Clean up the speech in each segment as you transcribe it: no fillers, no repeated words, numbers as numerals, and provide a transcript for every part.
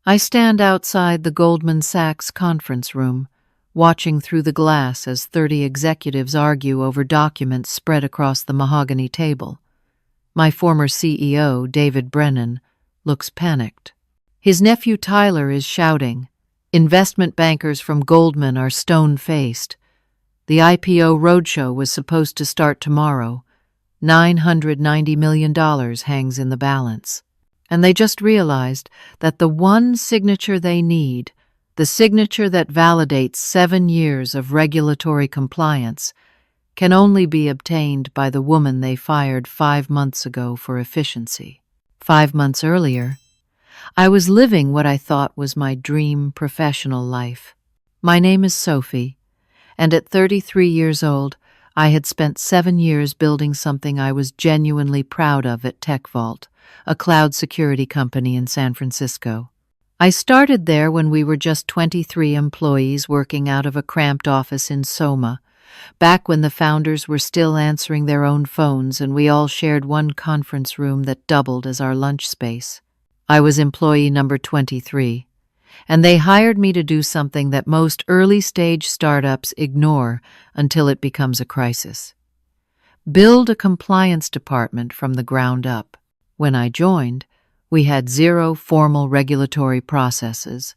I stand outside the Goldman Sachs conference room, watching through the glass as 30 executives argue over documents spread across the mahogany table. My former CEO, David Brennan, looks panicked. His nephew Tyler is shouting. Investment bankers from Goldman are stone-faced. The IPO roadshow was supposed to start tomorrow. $990 million hangs in the balance. And they just realized that the one signature they need, the signature that validates 7 years of regulatory compliance, can only be obtained by the woman they fired 5 months ago for efficiency. 5 months earlier, I was living what I thought was my dream professional life. My name is Sophie, and at 33 years old, I had spent 7 years building something I was genuinely proud of at TechVault, a cloud security company in San Francisco. I started there when we were just 23 employees working out of a cramped office in Soma, back when the founders were still answering their own phones and we all shared one conference room that doubled as our lunch space. I was employee number 23, and they hired me to do something that most early-stage startups ignore until it becomes a crisis. Build a compliance department from the ground up. When I joined, we had 0 formal regulatory processes,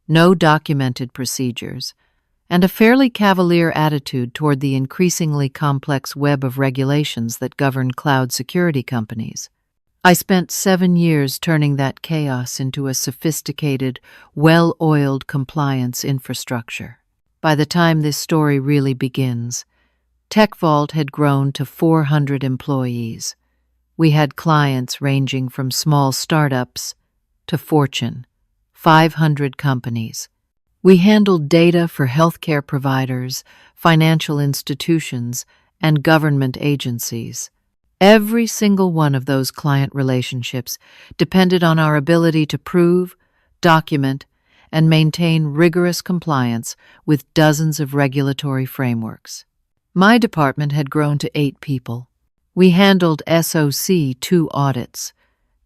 no documented procedures, and a fairly cavalier attitude toward the increasingly complex web of regulations that govern cloud security companies. I spent 7 years turning that chaos into a sophisticated, well-oiled compliance infrastructure. By the time this story really begins, TechVault had grown to 400 employees. We had clients ranging from small startups to Fortune 500 companies. We handled data for healthcare providers, financial institutions, and government agencies. Every single one of those client relationships depended on our ability to prove, document, and maintain rigorous compliance with dozens of regulatory frameworks. My department had grown to 8 people. We handled SOC 2 audits,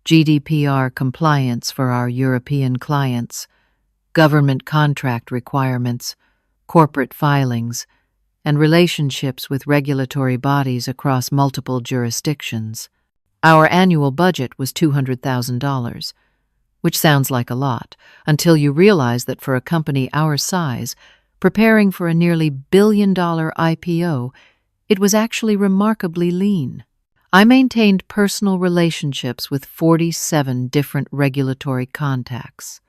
GDPR compliance for our European clients, government contract requirements, corporate filings, and relationships with regulatory bodies across multiple jurisdictions. Our annual budget was $200,000, which sounds like a lot, until you realize that for a company our size, preparing for a nearly billion-dollar IPO, it was actually remarkably lean. I maintained personal relationships with 47 different regulatory contacts.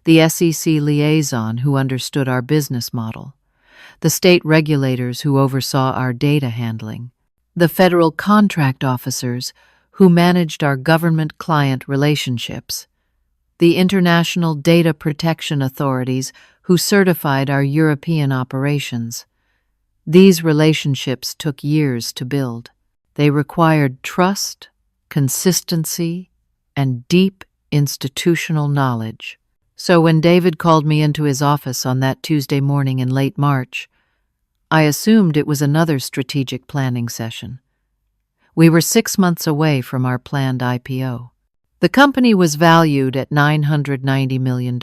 The SEC liaison who understood our business model, the state regulators who oversaw our data handling, the federal contract officers who managed our government-client relationships, the international data protection authorities who certified our European operations. These relationships took years to build. They required trust, consistency, and deep institutional knowledge. So when David called me into his office on that Tuesday morning in late March, I assumed it was another strategic planning session. We were 6 months away from our planned IPO. The company was valued at $990 million.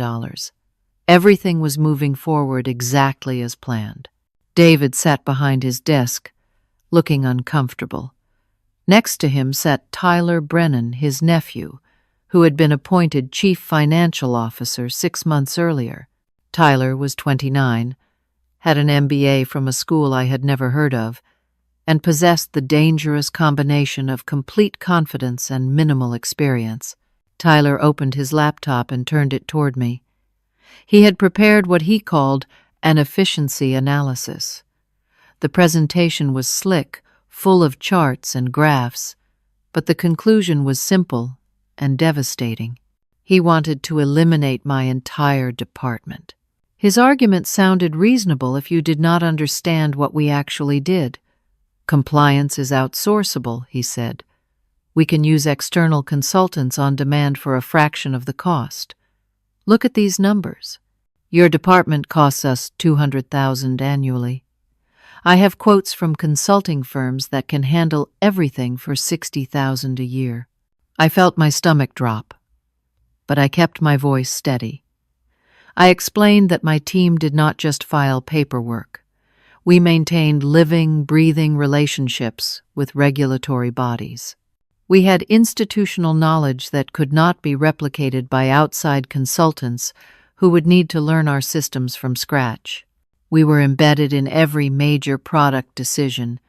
Everything was moving forward exactly as planned. David sat behind his desk, looking uncomfortable. Next to him sat Tyler Brennan, his nephew, who had been appointed Chief Financial Officer 6 months earlier. Tyler was 29, had an MBA from a school I had never heard of, and possessed the dangerous combination of complete confidence and minimal experience. Tyler opened his laptop and turned it toward me. He had prepared what he called an efficiency analysis. The presentation was slick, full of charts and graphs, but the conclusion was simple and devastating. He wanted to eliminate my entire department. His argument sounded reasonable if you did not understand what we actually did. Compliance is outsourceable, he said. We can use external consultants on demand for a fraction of the cost. Look at these numbers. Your department costs us $200,000 annually. I have quotes from consulting firms that can handle everything for $60,000 a year. I felt my stomach drop, but I kept my voice steady. I explained that my team did not just file paperwork. We maintained living, breathing relationships with regulatory bodies. We had institutional knowledge that could not be replicated by outside consultants who would need to learn our systems from scratch. We were embedded in every major product decision,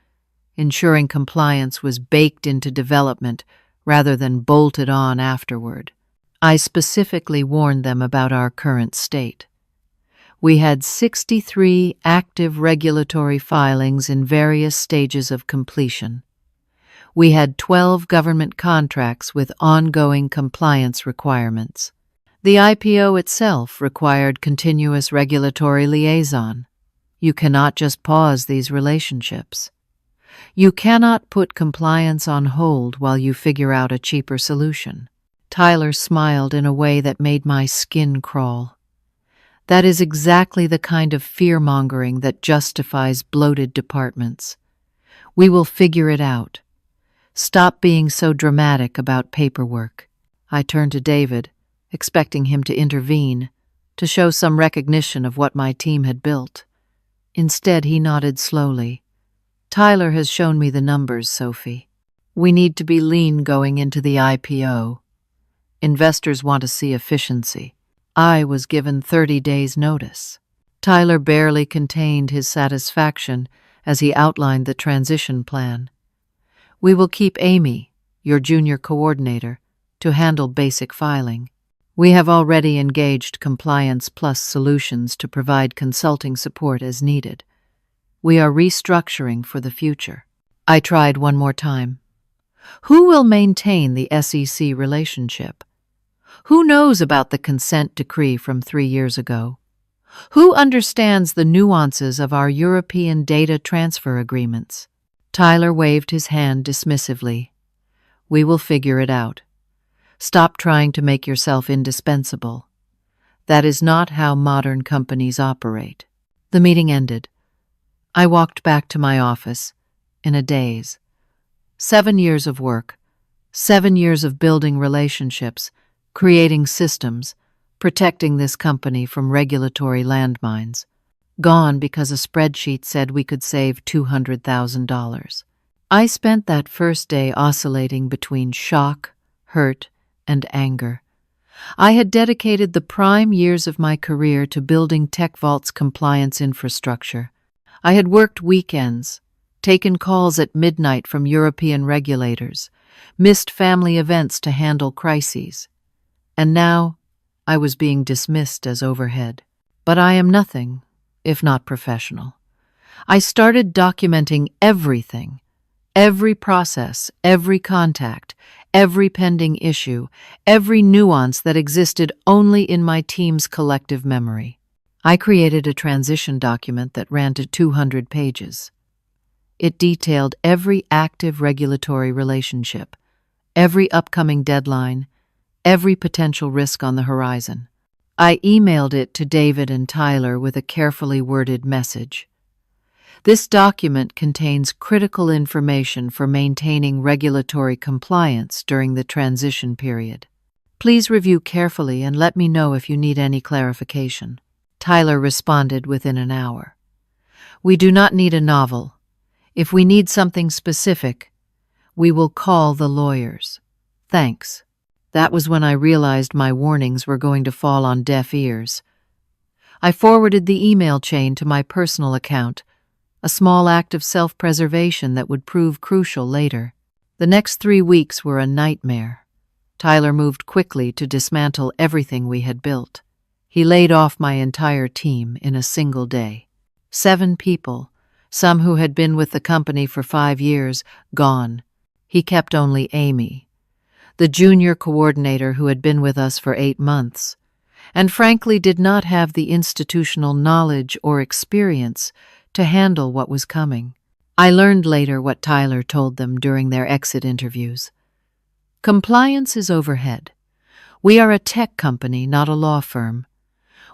ensuring compliance was baked into development rather than bolted on afterward. I specifically warned them about our current state. We had 63 active regulatory filings in various stages of completion. We had 12 government contracts with ongoing compliance requirements. The IPO itself required continuous regulatory liaison. You cannot just pause these relationships. You cannot put compliance on hold while you figure out a cheaper solution. Tyler smiled in a way that made my skin crawl. That is exactly the kind of fear-mongering that justifies bloated departments. We will figure it out. Stop being so dramatic about paperwork. I turned to David, expecting him to intervene, to show some recognition of what my team had built. Instead, he nodded slowly. Tyler has shown me the numbers, Sophie. We need to be lean going into the IPO. Investors want to see efficiency. I was given 30 days' notice. Tyler barely contained his satisfaction as he outlined the transition plan. We will keep Amy, your junior coordinator, to handle basic filing. We have already engaged Compliance Plus Solutions to provide consulting support as needed. We are restructuring for the future. I tried one more time. Who will maintain the SEC relationship? Who knows about the consent decree from 3 years ago? Who understands the nuances of our European data transfer agreements? Tyler waved his hand dismissively. We will figure it out. Stop trying to make yourself indispensable. That is not how modern companies operate. The meeting ended. I walked back to my office in a daze. 7 years of work, 7 years of building relationships, creating systems, protecting this company from regulatory landmines. Gone because a spreadsheet said we could save $200,000. I spent that first day oscillating between shock, hurt, and anger. I had dedicated the prime years of my career to building TechVault's compliance infrastructure. I had worked weekends, taken calls at midnight from European regulators, missed family events to handle crises. And now I was being dismissed as overhead. But I am nothing if not professional. I started documenting everything, every process, every contact, every pending issue, every nuance that existed only in my team's collective memory. I created a transition document that ran to 200 pages. It detailed every active regulatory relationship, every upcoming deadline, every potential risk on the horizon. I emailed it to David and Tyler with a carefully worded message. This document contains critical information for maintaining regulatory compliance during the transition period. Please review carefully and let me know if you need any clarification. Tyler responded within an hour. We do not need a novel. If we need something specific, we will call the lawyers. Thanks. That was when I realized my warnings were going to fall on deaf ears. I forwarded the email chain to my personal account, a small act of self-preservation that would prove crucial later. The next 3 weeks were a nightmare. Tyler moved quickly to dismantle everything we had built. He laid off my entire team in a single day. 7 people, some who had been with the company for 5 years, gone. He kept only Amy, the junior coordinator who had been with us for 8 months, and frankly did not have the institutional knowledge or experience to handle what was coming. I learned later what Tyler told them during their exit interviews. Compliance is overhead. We are a tech company, not a law firm.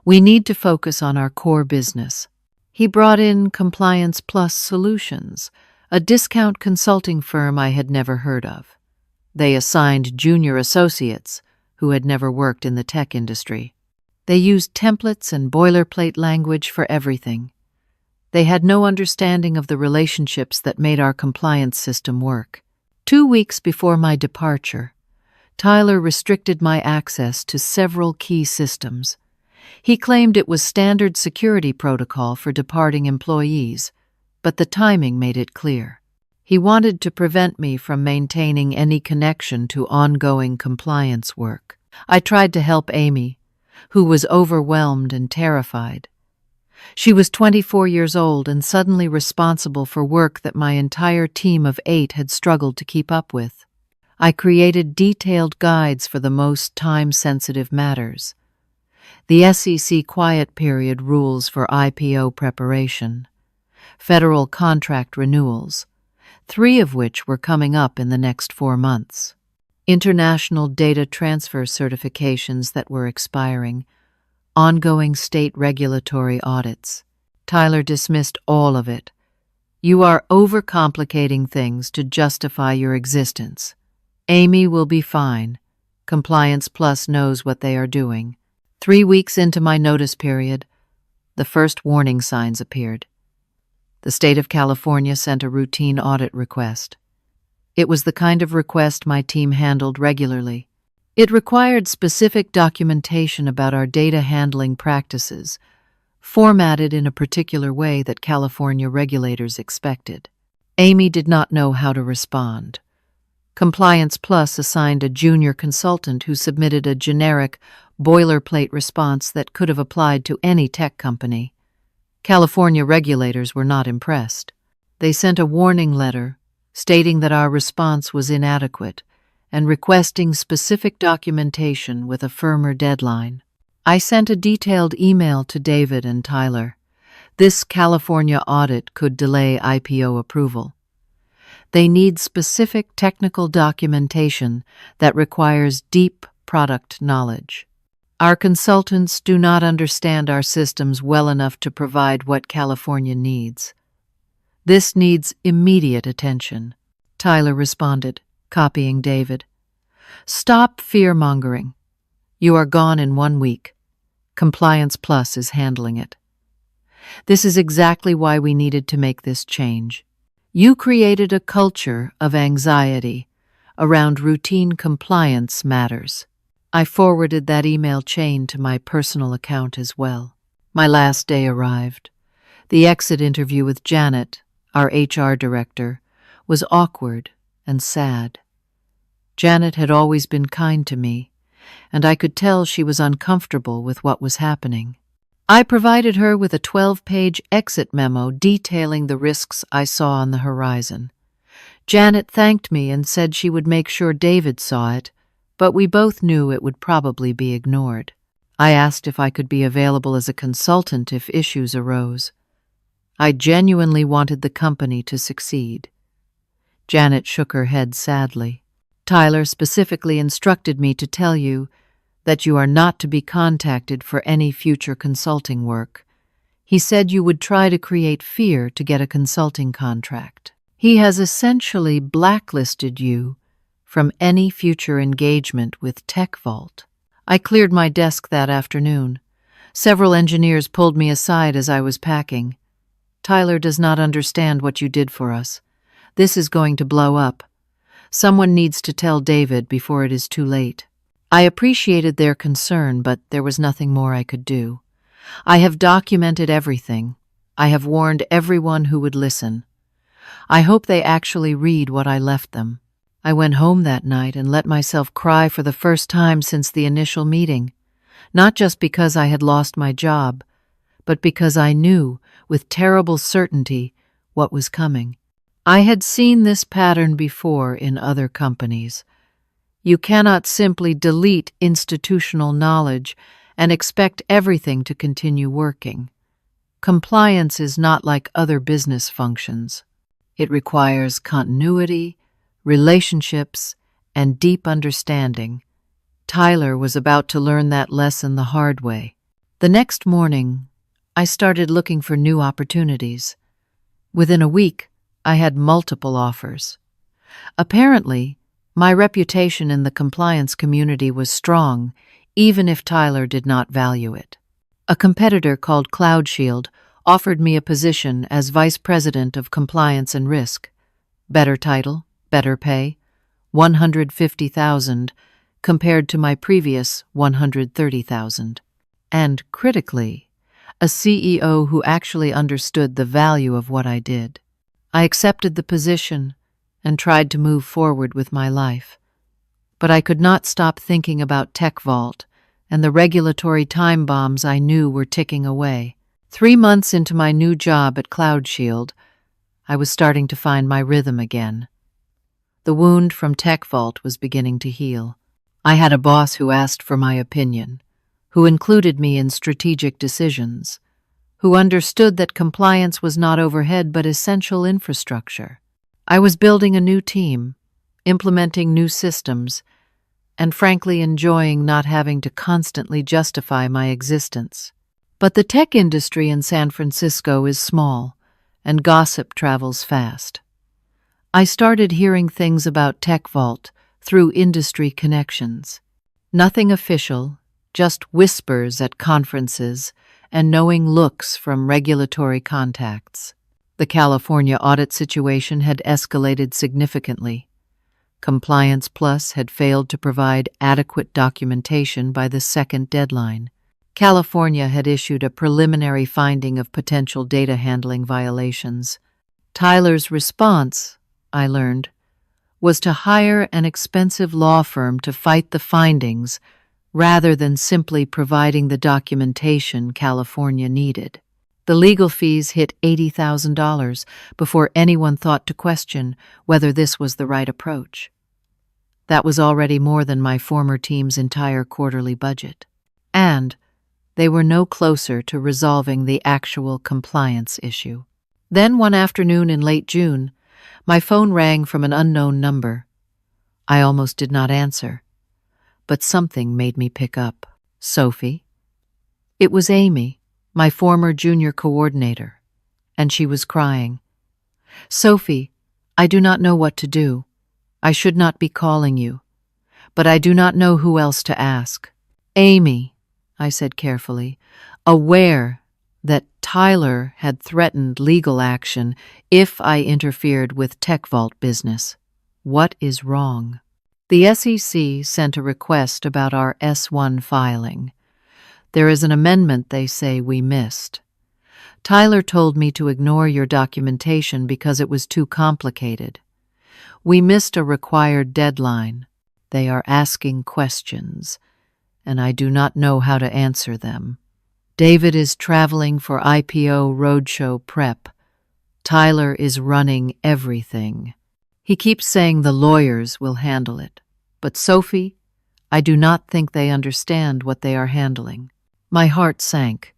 We need to focus on our core business. He brought in Compliance Plus Solutions, a discount consulting firm I had never heard of. They assigned junior associates who had never worked in the tech industry. They used templates and boilerplate language for everything. They had no understanding of the relationships that made our compliance system work. 2 weeks before my departure, Tyler restricted my access to several key systems. He claimed it was standard security protocol for departing employees, but the timing made it clear. He wanted to prevent me from maintaining any connection to ongoing compliance work. I tried to help Amy, who was overwhelmed and terrified. She was 24 years old and suddenly responsible for work that my entire team of 8 had struggled to keep up with. I created detailed guides for the most time-sensitive matters. The SEC quiet period rules for IPO preparation, federal contract renewals, 3 of which were coming up in the next 4 months, international data transfer certifications that were expiring, ongoing state regulatory audits. Tyler dismissed all of it. "You are overcomplicating things to justify your existence. Amy will be fine. Compliance Plus knows what they are doing." 3 weeks into my notice period, the first warning signs appeared. The state of California sent a routine audit request. It was the kind of request my team handled regularly. It required specific documentation about our data handling practices, formatted in a particular way that California regulators expected. Amy did not know how to respond. Compliance Plus assigned a junior consultant who submitted a generic, boilerplate response that could have applied to any tech company. California regulators were not impressed. They sent a warning letter stating that our response was inadequate and requesting specific documentation with a firmer deadline. I sent a detailed email to David and Tyler. This California audit could delay IPO approval. They need specific technical documentation that requires deep product knowledge. Our consultants do not understand our systems well enough to provide what California needs. This needs immediate attention. Tyler responded, copying David. "Stop fear-mongering. You are gone in 1 week. Compliance Plus is handling it. This is exactly why we needed to make this change. You created a culture of anxiety around routine compliance matters." I forwarded that email chain to my personal account as well. My last day arrived. The exit interview with Janet, our HR director, was awkward and sad. Janet had always been kind to me, and I could tell she was uncomfortable with what was happening. I provided her with a 12-page exit memo detailing the risks I saw on the horizon. Janet thanked me and said she would make sure David saw it, but we both knew it would probably be ignored. I asked if I could be available as a consultant if issues arose. I genuinely wanted the company to succeed. Janet shook her head sadly. "Tyler specifically instructed me to tell you that you are not to be contacted for any future consulting work. He said you would try to create fear to get a consulting contract. He has essentially blacklisted you from any future engagement with TechVault." I cleared my desk that afternoon. Several engineers pulled me aside as I was packing. "Tyler does not understand what you did for us. This is going to blow up. Someone needs to tell David before it is too late." I appreciated their concern, but there was nothing more I could do. I have documented everything. I have warned everyone who would listen. I hope they actually read what I left them. I went home that night and let myself cry for the first time since the initial meeting, not just because I had lost my job, but because I knew, with terrible certainty, what was coming. I had seen this pattern before in other companies. You cannot simply delete institutional knowledge and expect everything to continue working. Compliance is not like other business functions. It requires continuity, relationships, and deep understanding. Tyler was about to learn that lesson the hard way. The next morning, I started looking for new opportunities. Within a week, I had multiple offers. Apparently, my reputation in the compliance community was strong, even if Tyler did not value it. A competitor called CloudShield offered me a position as Vice President of Compliance and Risk. Better title, better pay, $150,000 compared to my previous $130,000. And, critically, a CEO who actually understood the value of what I did. I accepted the position and tried to move forward with my life. But I could not stop thinking about TechVault and the regulatory time bombs I knew were ticking away. 3 months into my new job at CloudShield, I was starting to find my rhythm again. The wound from TechVault was beginning to heal. I had a boss who asked for my opinion, who included me in strategic decisions, who understood that compliance was not overhead but essential infrastructure. I was building a new team, implementing new systems, and frankly enjoying not having to constantly justify my existence. But the tech industry in San Francisco is small, and gossip travels fast. I started hearing things about TechVault through industry connections. Nothing official, just whispers at conferences and knowing looks from regulatory contacts. The California audit situation had escalated significantly. Compliance Plus had failed to provide adequate documentation by the second deadline. California had issued a preliminary finding of potential data handling violations. Tyler's response, I learned, was to hire an expensive law firm to fight the findings rather than simply providing the documentation California needed. The legal fees hit $80,000 before anyone thought to question whether this was the right approach. That was already more than my former team's entire quarterly budget. And they were no closer to resolving the actual compliance issue. Then one afternoon in late June, my phone rang from an unknown number. I almost did not answer, but something made me pick up. Sophie? It was Amy, my former junior coordinator, and she was crying. Sophie, I do not know what to do. I should not be calling you, but I do not know who else to ask. Amy, I said carefully, aware that Tyler had threatened legal action if I interfered with TechVault business. What is wrong? The SEC sent a request about our S-1 filing. There is an amendment they say we missed. Tyler told me to ignore your documentation because it was too complicated. We missed a required deadline. They are asking questions, and I do not know how to answer them. David is traveling for IPO roadshow prep. Tyler is running everything. He keeps saying the lawyers will handle it. But Sophie, I do not think they understand what they are handling. My heart sank.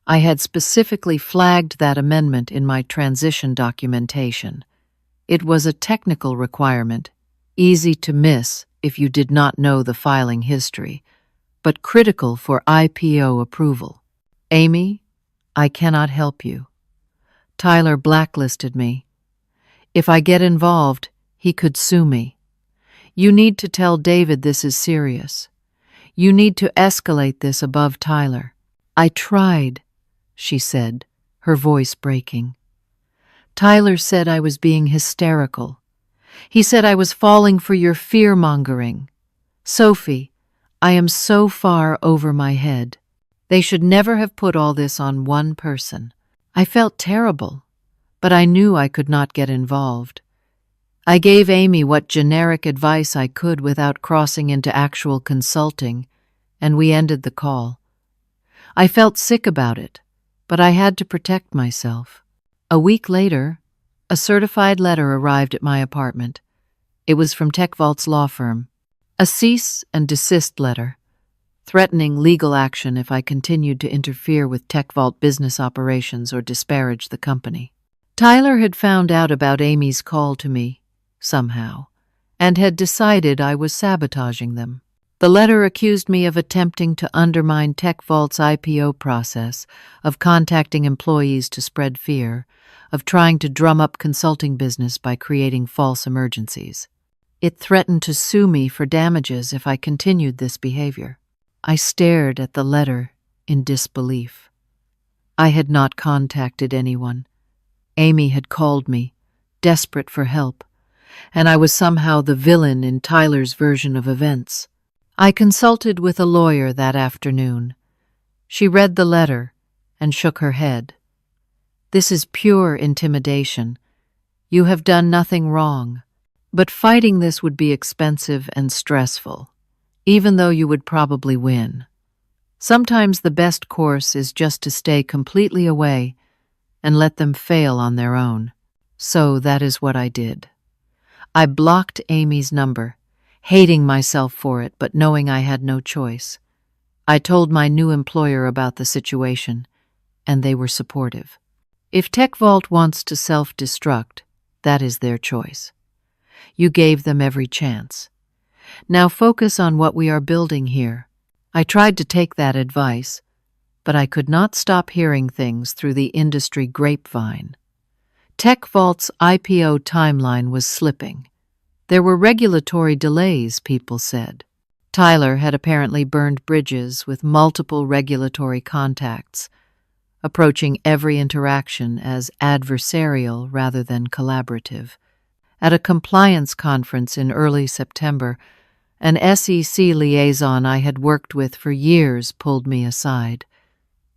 I had specifically flagged that amendment in my transition documentation. It was a technical requirement, easy to miss if you did not know the filing history, but critical for IPO approval. Amy, I cannot help you. Tyler blacklisted me. If I get involved, he could sue me. You need to tell David this is serious. You need to escalate this above Tyler. I tried, she said, her voice breaking. Tyler said I was being hysterical. He said I was falling for your fear-mongering. Sophie, I am so far over my head. They should never have put all this on one person. I felt terrible, but I knew I could not get involved. I gave Amy what generic advice I could without crossing into actual consulting, and we ended the call. I felt sick about it, but I had to protect myself. A week later, a certified letter arrived at my apartment. It was from TechVault's law firm. A cease and desist letter, threatening legal action if I continued to interfere with TechVault business operations or disparage the company. Tyler had found out about Amy's call to me, somehow, and had decided I was sabotaging them. The letter accused me of attempting to undermine TechVault's IPO process, of contacting employees to spread fear, of trying to drum up consulting business by creating false emergencies. It threatened to sue me for damages if I continued this behavior. I stared at the letter in disbelief. I had not contacted anyone. Amy had called me, desperate for help, and I was somehow the villain in Tyler's version of events. I consulted with a lawyer that afternoon. She read the letter and shook her head. "This is pure intimidation. You have done nothing wrong. But fighting this would be expensive and stressful, even though you would probably win. Sometimes the best course is just to stay completely away and let them fail on their own." So that is what I did. I blocked Amy's number, hating myself for it, but knowing I had no choice. I told my new employer about the situation, and they were supportive. If TechVault wants to self-destruct, that is their choice. You gave them every chance. Now focus on what we are building here. I tried to take that advice, but I could not stop hearing things through the industry grapevine. TechVault's IPO timeline was slipping. There were regulatory delays, people said. Tyler had apparently burned bridges with multiple regulatory contacts, approaching every interaction as adversarial rather than collaborative. At a compliance conference in early September, an SEC liaison I had worked with for years pulled me aside.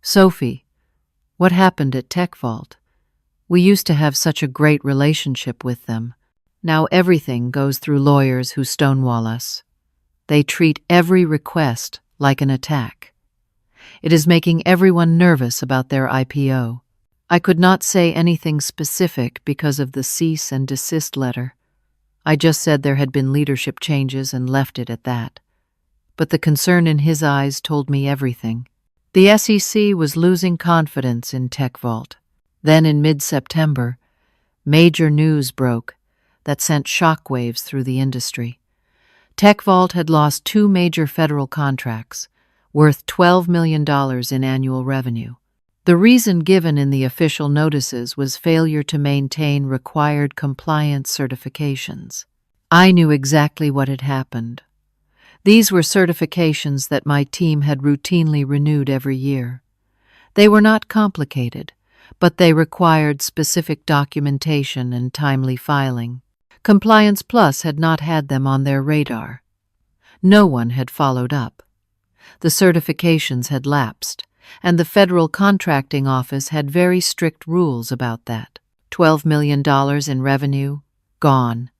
"Sophie, what happened at TechVault? We used to have such a great relationship with them. Now everything goes through lawyers who stonewall us. They treat every request like an attack. It is making everyone nervous about their IPO." I could not say anything specific because of the cease and desist letter. I just said there had been leadership changes and left it at that. But the concern in his eyes told me everything. The SEC was losing confidence in TechVault. Then in mid-September, major news broke that sent shockwaves through the industry. TechVault had lost 2 major federal contracts, worth $12 million in annual revenue. The reason given in the official notices was failure to maintain required compliance certifications. I knew exactly what had happened. These were certifications that my team had routinely renewed every year. They were not complicated, but they required specific documentation and timely filing. Compliance Plus had not had them on their radar. No one had followed up. The certifications had lapsed, and the Federal Contracting Office had very strict rules about that. $12 million in revenue, gone,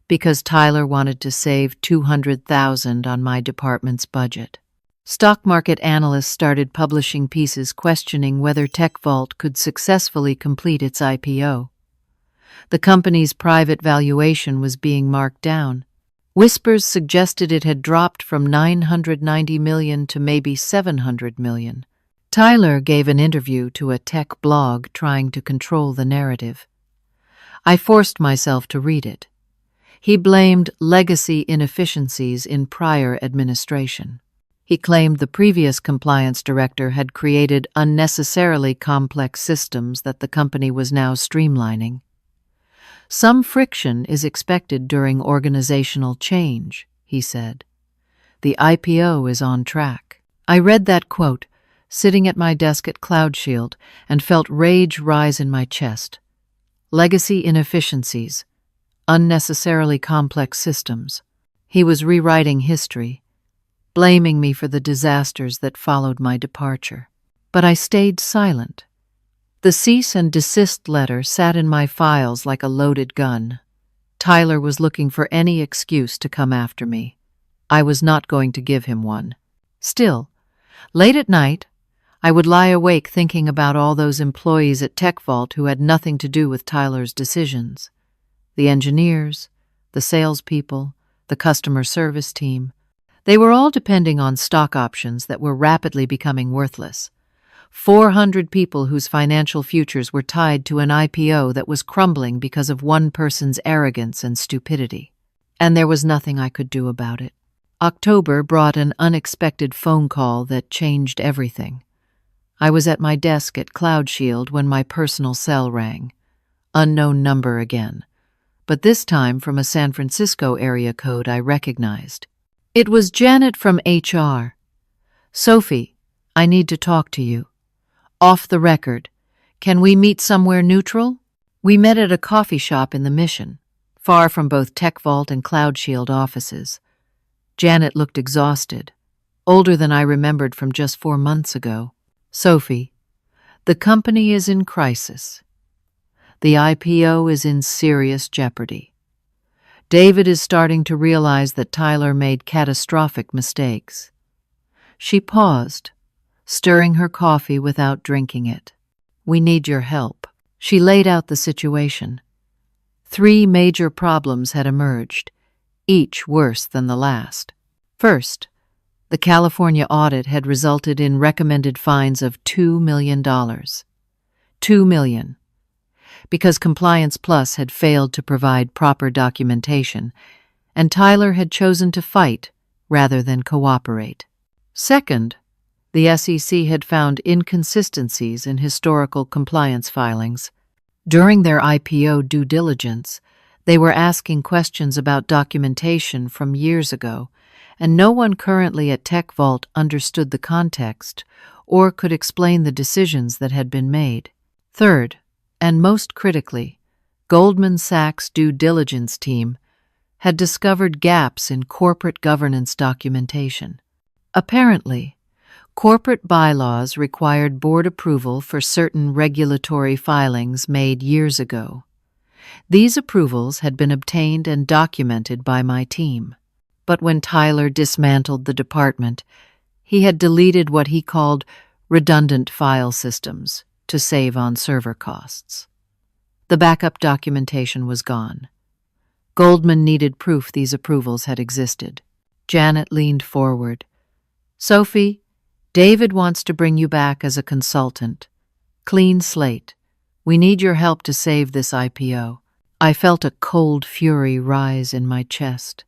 because Tyler wanted to save $200,000 on my department's budget. Stock market analysts started publishing pieces questioning whether TechVault could successfully complete its IPO. The company's private valuation was being marked down. Whispers suggested it had dropped from $990 million to maybe $700 million. Tyler gave an interview to a tech blog trying to control the narrative. I forced myself to read it. He blamed legacy inefficiencies in prior administration. He claimed the previous compliance director had created unnecessarily complex systems that the company was now streamlining. "Some friction is expected during organizational change," he said. "The IPO is on track." I read that quote, sitting at my desk at CloudShield, and felt rage rise in my chest. Legacy inefficiencies, unnecessarily complex systems. He was rewriting history, blaming me for the disasters that followed my departure. But I stayed silent. The cease and desist letter sat in my files like a loaded gun. Tyler was looking for any excuse to come after me. I was not going to give him one. Still, late at night, I would lie awake thinking about all those employees at TechVault who had nothing to do with Tyler's decisions. The engineers, the salespeople, the customer service team. They were all depending on stock options that were rapidly becoming worthless. 400 people whose financial futures were tied to an IPO that was crumbling because of one person's arrogance and stupidity. And there was nothing I could do about it. October brought an unexpected phone call that changed everything. I was at my desk at CloudShield when my personal cell rang. Unknown number again, but this time from a San Francisco area code I recognized. It was Janet from HR. Sophie, I need to talk to you. Off the record. Can we meet somewhere neutral? We met at a coffee shop in the Mission, far from both Tech Vault and Cloud Shield offices. Janet looked exhausted, older than I remembered from just 4 months ago. Sophie, the company is in crisis. The IPO is in serious jeopardy. David is starting to realize that Tyler made catastrophic mistakes. She paused, stirring her coffee without drinking it. We need your help. She laid out the situation. 3 major problems had emerged, each worse than the last. First, the California audit had resulted in recommended fines of $2 million. $2 million. Because Compliance Plus had failed to provide proper documentation, and Tyler had chosen to fight rather than cooperate. Second, the SEC had found inconsistencies in historical compliance filings. During their IPO due diligence, they were asking questions about documentation from years ago, and no one currently at Tech Vault understood the context or could explain the decisions that had been made. Third, and most critically, Goldman Sachs' due diligence team had discovered gaps in corporate governance documentation. Apparently, corporate bylaws required board approval for certain regulatory filings made years ago. These approvals had been obtained and documented by my team. But when Tyler dismantled the department, he had deleted what he called redundant file systems to save on server costs. The backup documentation was gone. Goldman needed proof these approvals had existed. Janet leaned forward. Sophie, David wants to bring you back as a consultant. Clean slate. We need your help to save this IPO. I felt a cold fury rise in my chest.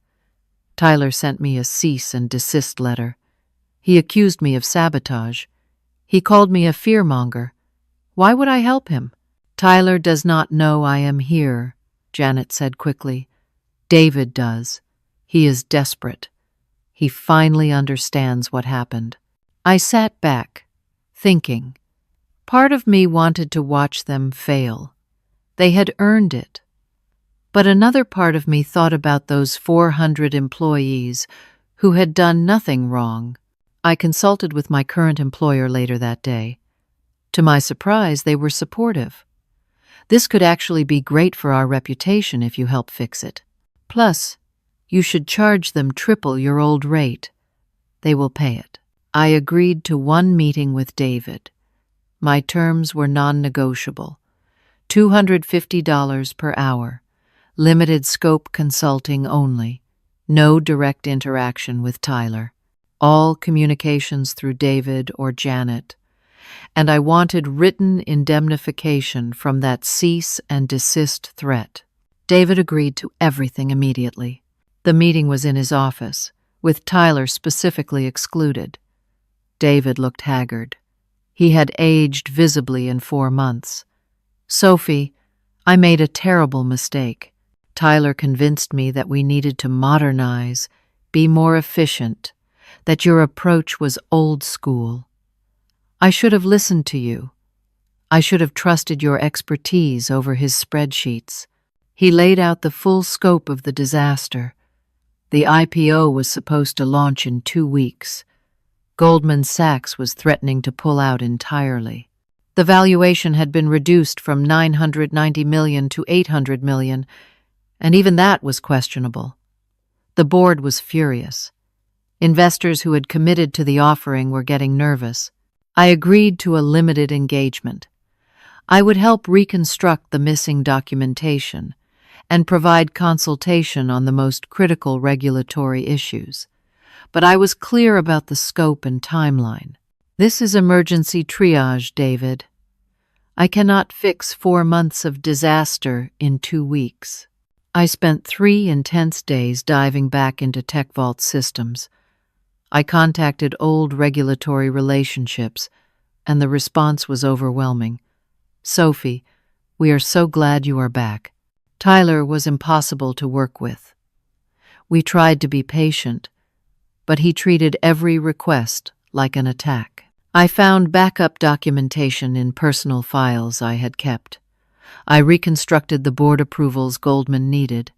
Tyler sent me a cease and desist letter. He accused me of sabotage. He called me a fearmonger. Why would I help him? Tyler does not know I am here, Janet said quickly. David does. He is desperate. He finally understands what happened. I sat back, thinking. Part of me wanted to watch them fail. They had earned it. But another part of me thought about those 400 employees who had done nothing wrong. I consulted with my current employer later that day. To my surprise, they were supportive. This could actually be great for our reputation if you help fix it. Plus, you should charge them triple your old rate. They will pay it. I agreed to 1 meeting with David. My terms were non-negotiable. $250 per hour. Limited scope consulting only. No direct interaction with Tyler. All communications through David or Janet. And I wanted written indemnification from that cease and desist threat. David agreed to everything immediately. The meeting was in his office, with Tyler specifically excluded. David looked haggard. He had aged visibly in 4 months. Sophie, I made a terrible mistake. Tyler convinced me that we needed to modernize, be more efficient, that your approach was old school. I should have listened to you. I should have trusted your expertise over his spreadsheets. He laid out the full scope of the disaster. The IPO was supposed to launch in 2 weeks. Goldman Sachs was threatening to pull out entirely. The valuation had been reduced from $990 million to $800 million, and even that was questionable. The board was furious. Investors who had committed to the offering were getting nervous. I agreed to a limited engagement. I would help reconstruct the missing documentation and provide consultation on the most critical regulatory issues. But I was clear about the scope and timeline. This is emergency triage, David. I cannot fix 4 months of disaster in 2 weeks. I spent 3 intense days diving back into Tech Vault systems. I contacted old regulatory relationships, and the response was overwhelming. Sophie, we are so glad you are back. Tyler was impossible to work with. We tried to be patient, but he treated every request like an attack. I found backup documentation in personal files I had kept. I reconstructed the board approvals Goldman needed.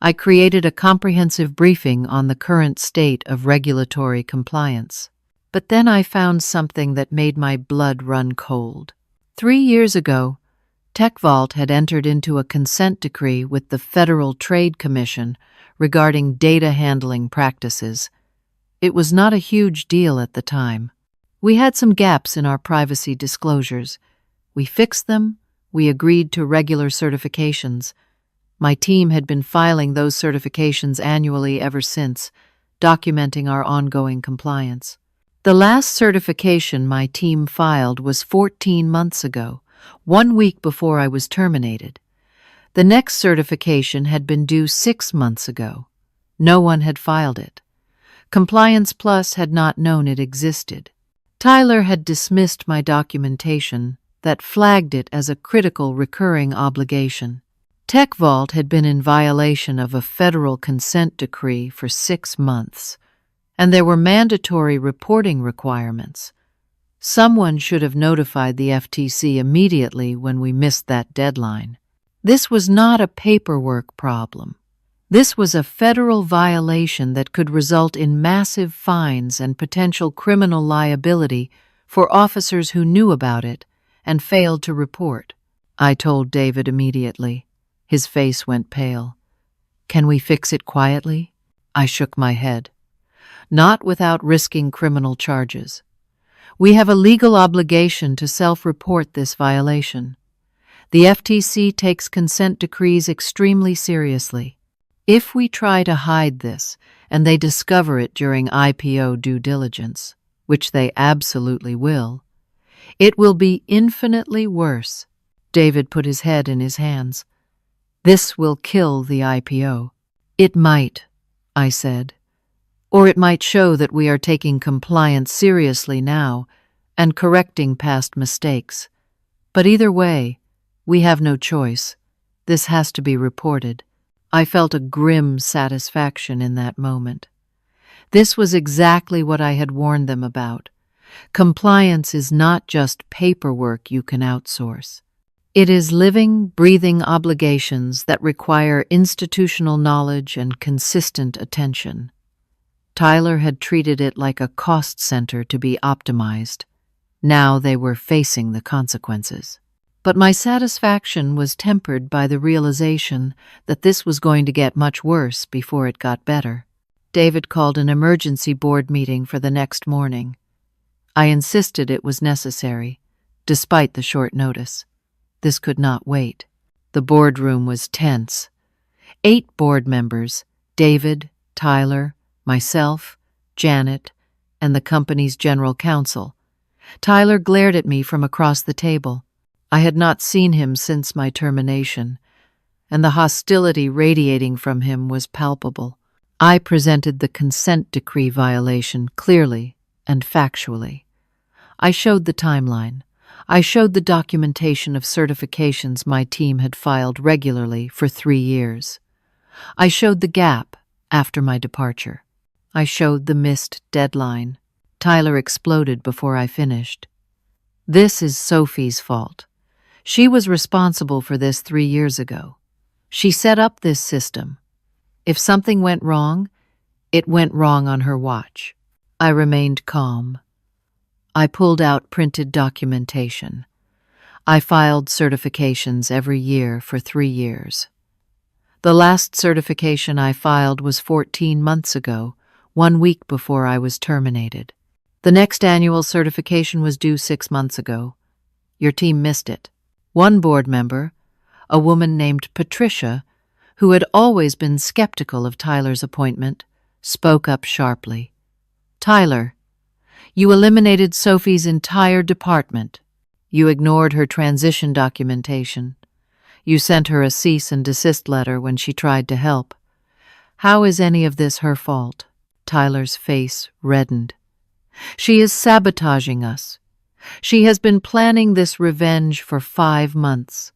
I created a comprehensive briefing on the current state of regulatory compliance. But then I found something that made my blood run cold. 3 years ago, TechVault had entered into a consent decree with the Federal Trade Commission regarding data handling practices. It was not a huge deal at the time. We had some gaps in our privacy disclosures. We fixed them. We agreed to regular certifications. My team had been filing those certifications annually ever since, documenting our ongoing compliance. The last certification my team filed was 14 months ago, 1 week before I was terminated. The next certification had been due 6 months ago. No one had filed it. Compliance Plus had not known it existed. Tyler had dismissed my documentation that flagged it as a critical recurring obligation. TechVault had been in violation of a federal consent decree for 6 months, and there were mandatory reporting requirements. Someone should have notified the FTC immediately when we missed that deadline. This was not a paperwork problem. This was a federal violation that could result in massive fines and potential criminal liability for officers who knew about it and failed to report. I told David immediately. His face went pale. "Can we fix it quietly?" I shook my head. "Not without risking criminal charges. We have a legal obligation to self-report this violation. The FTC takes consent decrees extremely seriously. If we try to hide this and they discover it during IPO due diligence, which they absolutely will, it will be infinitely worse." David put his head in his hands. "This will kill the IPO." "It might," I said. "Or it might show that we are taking compliance seriously now and correcting past mistakes. But either way, we have no choice. This has to be reported." I felt a grim satisfaction in that moment. This was exactly what I had warned them about. Compliance is not just paperwork you can outsource. It is living, breathing obligations that require institutional knowledge and consistent attention. Tyler had treated it like a cost center to be optimized. Now they were facing the consequences. But my satisfaction was tempered by the realization that this was going to get much worse before it got better. David called an emergency board meeting for the next morning. I insisted it was necessary, despite the short notice. This could not wait. The boardroom was tense. 8 board members, David, Tyler, myself, Janet, and the company's general counsel. Tyler glared at me from across the table. I had not seen him since my termination, and the hostility radiating from him was palpable. I presented the consent decree violation clearly and factually. I showed the timeline. I showed the documentation of certifications my team had filed regularly for 3 years. I showed the gap after my departure. I showed the missed deadline. Tyler exploded before I finished. "This is Sophie's fault. She was responsible for this 3 years ago. She set up this system. If something went wrong, it went wrong on her watch." I remained calm. I pulled out printed documentation. I filed certifications every year for 3 years. The last certification I filed was 14 months ago, 1 week before I was terminated. The next annual certification was due 6 months ago. Your team missed it. One board member, a woman named Patricia, who had always been skeptical of Tyler's appointment, spoke up sharply. "Tyler, you eliminated Sophie's entire department. You ignored her transition documentation. You sent her a cease and desist letter when she tried to help. How is any of this her fault?" Tyler's face reddened. "She is sabotaging us. She has been planning this revenge for 5 months.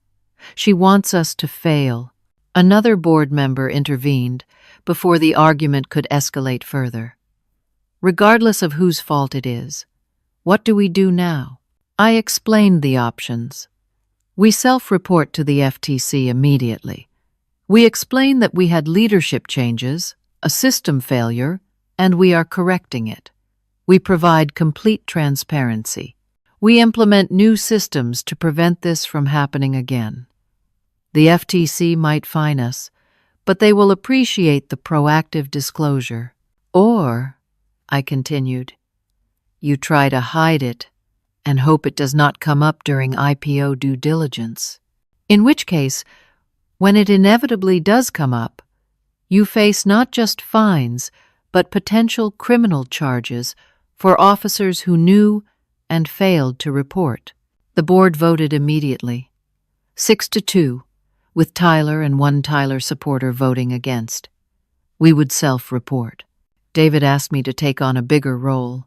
She wants us to fail." Another board member intervened before the argument could escalate further. regardless of whose fault it is. What do we do now? I explained the options. We self-report to the FTC immediately. We explain that we had leadership changes, a system failure, and we are correcting it. We provide complete transparency. We implement new systems to prevent this from happening again. The FTC might fine us, but they will appreciate the proactive disclosure. Or, I continued, you try to hide it and hope it does not come up during IPO due diligence. In which case, when it inevitably does come up, you face not just fines, but potential criminal charges for officers who knew and failed to report. The board voted immediately, 6-2, with Tyler and one Tyler supporter voting against. We would self-report. David asked me to take on a bigger role.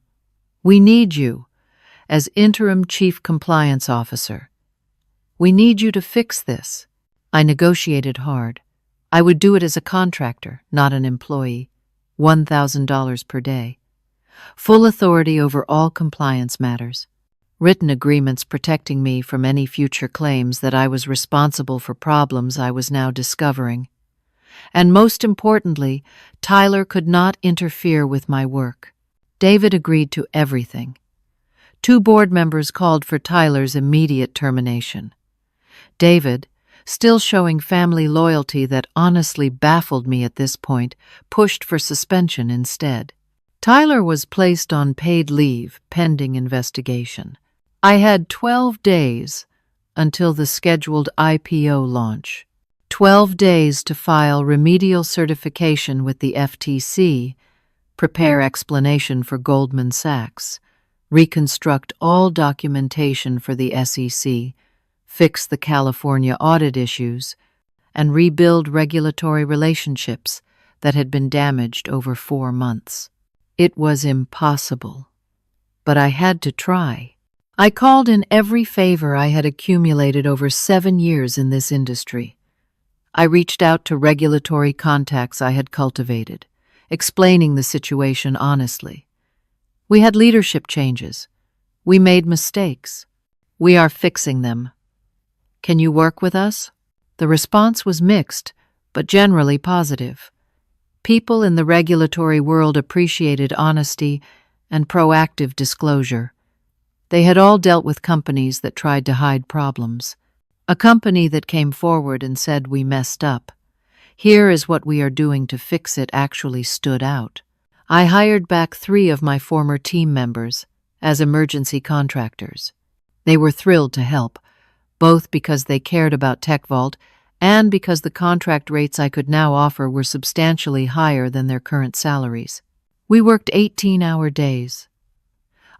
We need you as interim chief compliance officer. We need you to fix this. I negotiated hard. I would do it as a contractor, not an employee, $1,000 per day. Full authority over all compliance matters. Written agreements protecting me from any future claims that I was responsible for problems I was now discovering. And most importantly, Tyler could not interfere with my work. David agreed to everything. 2 board members called for Tyler's immediate termination. David, still showing family loyalty that honestly baffled me at this point, pushed for suspension instead. Tyler was placed on paid leave pending investigation. I had 12 days until the scheduled IPO launch. 12 days to file remedial certification with the FTC, prepare explanation for Goldman Sachs, reconstruct all documentation for the SEC, fix the California audit issues, and rebuild regulatory relationships that had been damaged over 4 months. It was impossible, but I had to try. I called in every favor I had accumulated over 7 years in this industry. I reached out to regulatory contacts I had cultivated, explaining the situation honestly. We had leadership changes. We made mistakes. We are fixing them. Can you work with us? The response was mixed, but generally positive. People in the regulatory world appreciated honesty and proactive disclosure. They had all dealt with companies that tried to hide problems. A company that came forward and said we messed up. Here is what we are doing to fix it actually stood out. I hired back 3 of my former team members as emergency contractors. They were thrilled to help, both because they cared about TechVault and because the contract rates I could now offer were substantially higher than their current salaries. We worked 18-hour days.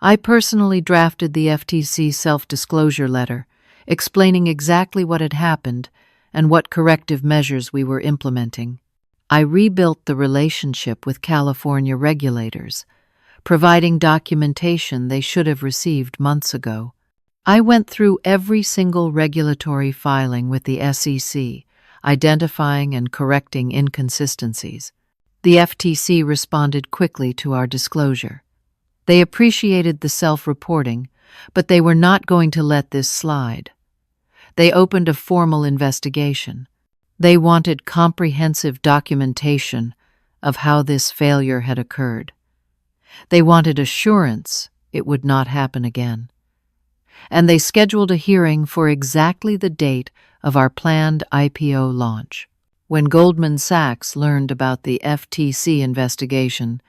I personally drafted the FTC self-disclosure letter, explaining exactly what had happened and what corrective measures we were implementing. I rebuilt the relationship with California regulators, providing documentation they should have received months ago. I went through every single regulatory filing with the SEC, identifying and correcting inconsistencies. The FTC responded quickly to our disclosure. They appreciated the self-reporting, but they were not going to let this slide. They opened a formal investigation. They wanted comprehensive documentation of how this failure had occurred. They wanted assurance it would not happen again. And they scheduled a hearing for exactly the date of our planned IPO launch. When Goldman Sachs learned about the FTC investigation,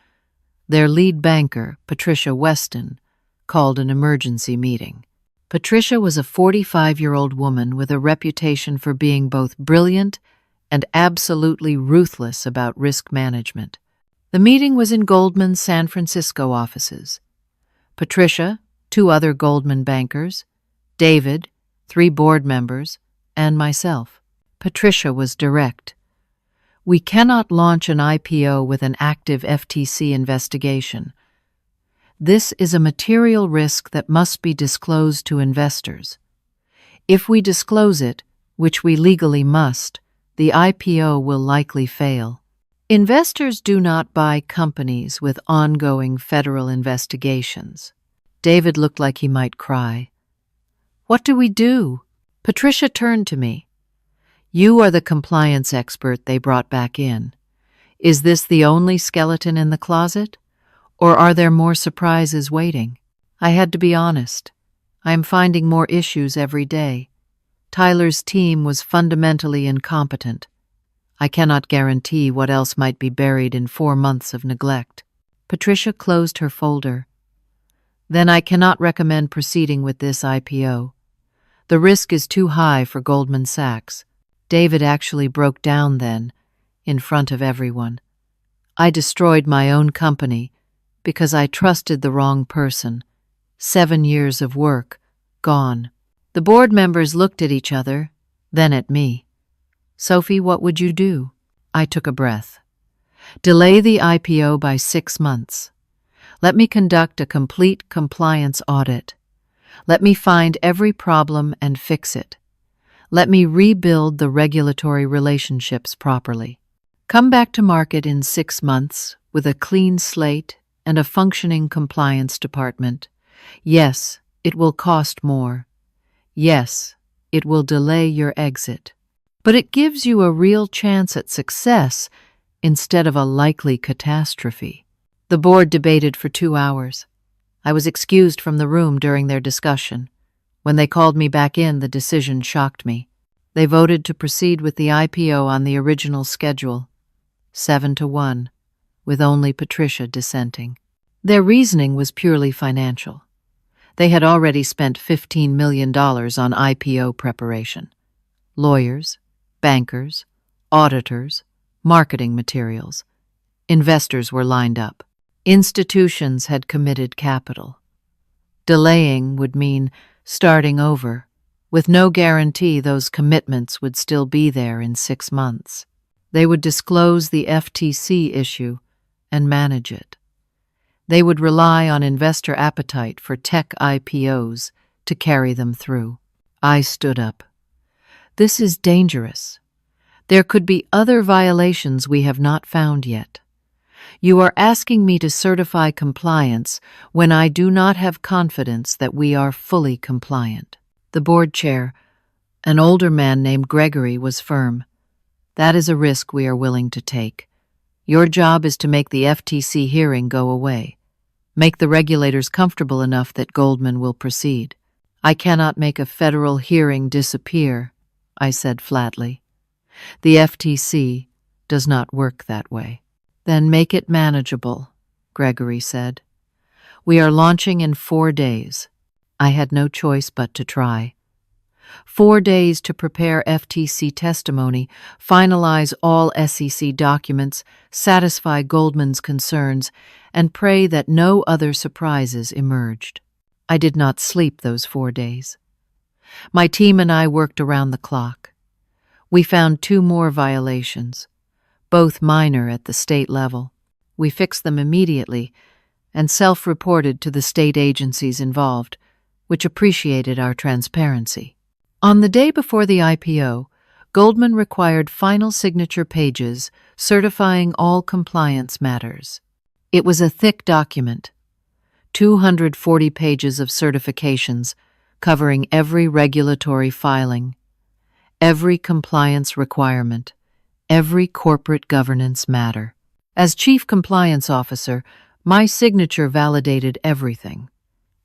their lead banker, Patricia Weston, called an emergency meeting. Patricia was a 45-year-old woman with a reputation for being both brilliant and absolutely ruthless about risk management. The meeting was in Goldman's San Francisco offices. Patricia, 2 other Goldman bankers, David, 3 board members, and myself. Patricia was direct. We cannot launch an IPO with an active FTC investigation. This is a material risk that must be disclosed to investors. If we disclose it, which we legally must, the IPO will likely fail. Investors do not buy companies with ongoing federal investigations. David looked like he might cry. What do we do? Patricia turned to me. You are the compliance expert they brought back in. Is this the only skeleton in the closet? Or are there more surprises waiting? I had to be honest. I am finding more issues every day. Tyler's team was fundamentally incompetent. I cannot guarantee what else might be buried in 4 months of neglect. Patricia closed her folder. Then I cannot recommend proceeding with this IPO. The risk is too high for Goldman Sachs. David actually broke down then, in front of everyone. I destroyed my own company because I trusted the wrong person. 7 years of work, gone. The board members looked at each other, then at me. Sophie, what would you do? I took a breath. Delay the IPO by 6 months. Let me conduct a complete compliance audit. Let me find every problem and fix it. Let me rebuild the regulatory relationships properly. Come back to market in 6 months with a clean slate and a functioning compliance department. Yes, it will cost more. Yes, it will delay your exit. But it gives you a real chance at success instead of a likely catastrophe. The board debated for 2 hours. I was excused from the room during their discussion. When they called me back in, the decision shocked me. They voted to proceed with the IPO on the original schedule, 7-1, with only Patricia dissenting. Their reasoning was purely financial. They had already spent $15 million on IPO preparation. Lawyers, bankers, auditors, marketing materials. Investors were lined up. Institutions had committed capital. Delaying would mean starting over, with no guarantee those commitments would still be there in 6 months. They would disclose the FTC issue and manage it. They would rely on investor appetite for tech IPOs to carry them through. I stood up. This is dangerous. There could be other violations we have not found yet. You are asking me to certify compliance when I do not have confidence that we are fully compliant. The board chair, an older man named Gregory, was firm. That is a risk we are willing to take. Your job is to make the FTC hearing go away. Make the regulators comfortable enough that Goldman will proceed. I cannot make a federal hearing disappear, I said flatly. The FTC does not work that way. Then make it manageable, Gregory said. We are launching in 4 days. I had no choice but to try. 4 days to prepare FTC testimony, finalize all SEC documents, satisfy Goldman's concerns, and pray that no other surprises emerged. I did not sleep those 4 days. My team and I worked around the clock. We found 2 more violations, both minor at the state level. We fixed them immediately and self-reported to the state agencies involved, which appreciated our transparency. On the day before the IPO, Goldman required final signature pages certifying all compliance matters. It was a thick document, 240 pages of certifications covering every regulatory filing, every compliance requirement, every corporate governance matter. As Chief Compliance Officer, my signature validated everything.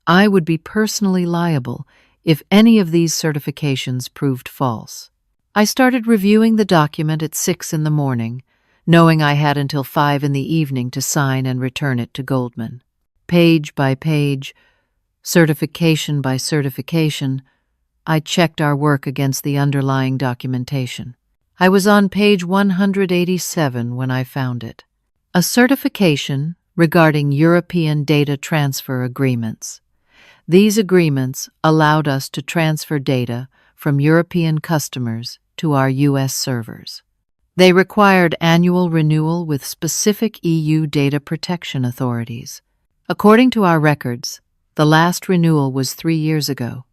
I would be personally liable if any of these certifications proved false. I started reviewing the document at 6 in the morning, knowing I had until 5 in the evening to sign and return it to Goldman. Page by page, certification by certification, I checked our work against the underlying documentation. I was on page 187 when I found it. A certification regarding European data transfer agreements. These agreements allowed us to transfer data from European customers to our U.S. servers. They required annual renewal with specific EU data protection authorities. According to our records, the last renewal was 3 years ago.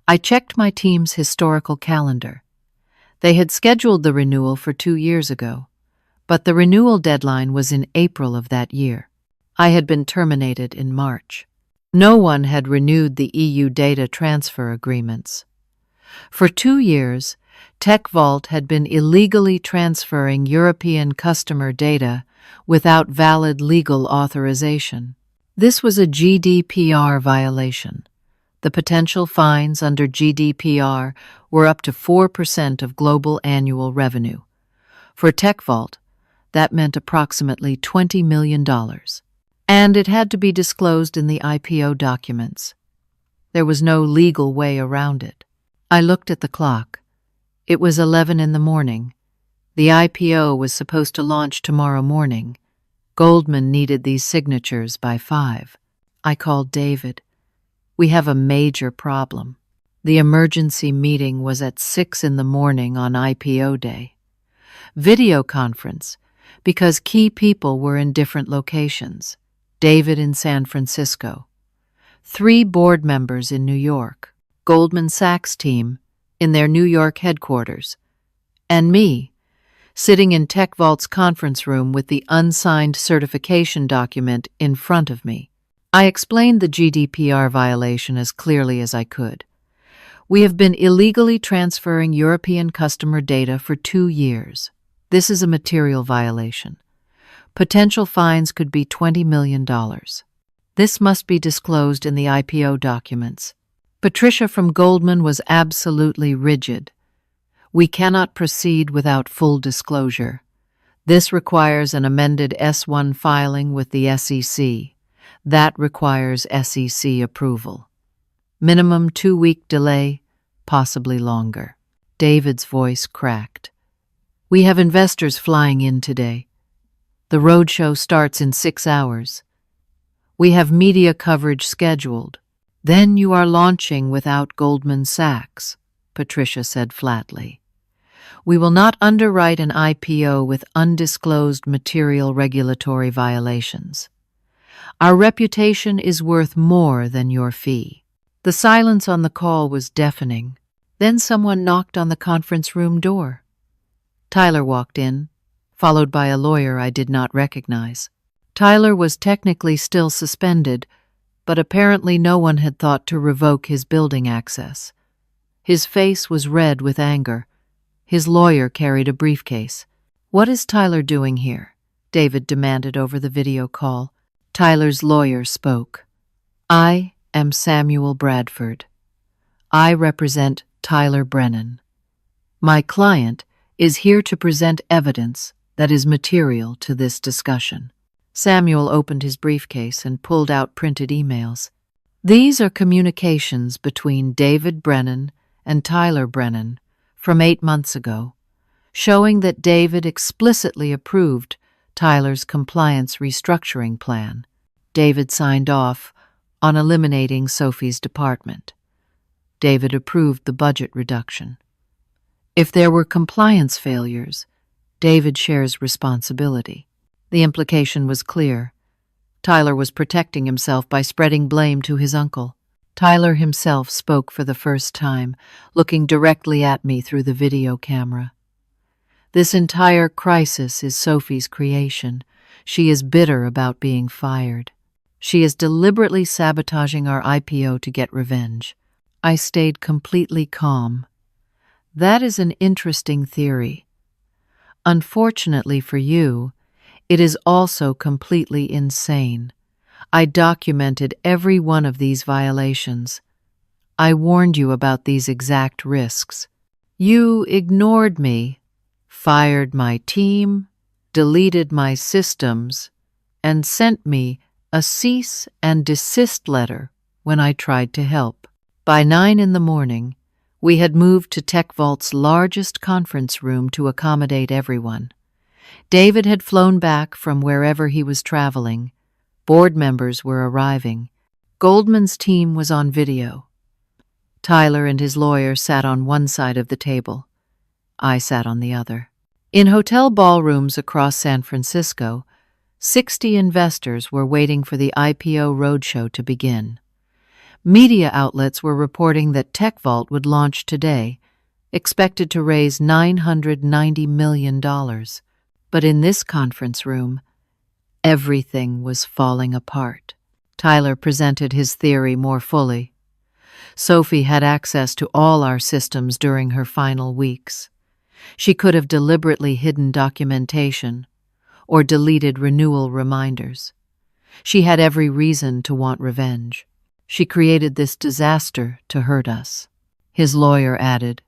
I checked my team's historical calendar. They had scheduled the renewal for 2 years ago, but the renewal deadline was in April of that year. I had been terminated in March. No one had renewed the EU data transfer agreements. For 2 years, TechVault had been illegally transferring European customer data without valid legal authorization. This was a GDPR violation. The potential fines under GDPR were up to 4% of global annual revenue. For TechVault, that meant approximately $20 million. And it had to be disclosed in the IPO documents. There was no legal way around it. I looked at the clock. It was 11 in the morning. The IPO was supposed to launch tomorrow morning. Goldman needed these signatures by 5. I called David. We have a major problem. The emergency meeting was at 6 in the morning on IPO day. Video conference, because key people were in different locations. David in San Francisco. 3 board members in New York. Goldman Sachs team in their New York headquarters. And me, sitting in TechVault's conference room with the unsigned certification document in front of me. I explained the GDPR violation as clearly as I could. We have been illegally transferring European customer data for 2 years. This is a material violation. Potential fines could be $20 million. This must be disclosed in the IPO documents. Patricia from Goldman was absolutely rigid. We cannot proceed without full disclosure. This requires an amended S-1 filing with the SEC. That requires SEC approval. Minimum 2-week delay, possibly longer. David's voice cracked. We have investors flying in today. The roadshow starts in 6 hours. We have media coverage scheduled. Then you are launching without Goldman Sachs, Patricia said flatly. We will not underwrite an IPO with undisclosed material regulatory violations. Our reputation is worth more than your fee. The silence on the call was deafening. Then someone knocked on the conference room door. Tyler walked in, followed by a lawyer I did not recognize. Tyler was technically still suspended, but apparently no one had thought to revoke his building access. His face was red with anger. His lawyer carried a briefcase. What is Tyler doing here? David demanded over the video call. Tyler's lawyer spoke. I am Samuel Bradford. I represent Tyler Brennan. My client is here to present evidence that is material to this discussion. Samuel opened his briefcase and pulled out printed emails. These are communications between David Brennan and Tyler Brennan from 8 months ago, showing that David explicitly approved Tyler's compliance restructuring plan. David signed off on eliminating Sophie's department. David approved the budget reduction. If there were compliance failures, David shares responsibility. The implication was clear. Tyler was protecting himself by spreading blame to his uncle. Tyler himself spoke for the first time, looking directly at me through the video camera. This entire crisis is Sophie's creation. She is bitter about being fired. She is deliberately sabotaging our IPO to get revenge. I stayed completely calm. That is an interesting theory. Unfortunately for you, it is also completely insane. I documented every one of these violations. I warned you about these exact risks. You ignored me, fired my team, deleted my systems, and sent me a cease and desist letter when I tried to help. By 9 in the morning, we had moved to TechVault's largest conference room to accommodate everyone. David had flown back from wherever he was traveling. Board members were arriving. Goldman's team was on video. Tyler and his lawyer sat on one side of the table. I sat on the other. In hotel ballrooms across San Francisco, 60 investors were waiting for the IPO roadshow to begin. Media outlets were reporting that TechVault would launch today, expected to raise $990 million. But in this conference room, everything was falling apart. Tyler presented his theory more fully. Sophie had access to all our systems during her final weeks. She could have deliberately hidden documentation or deleted renewal reminders. She had every reason to want revenge. She created this disaster to hurt us. His lawyer added,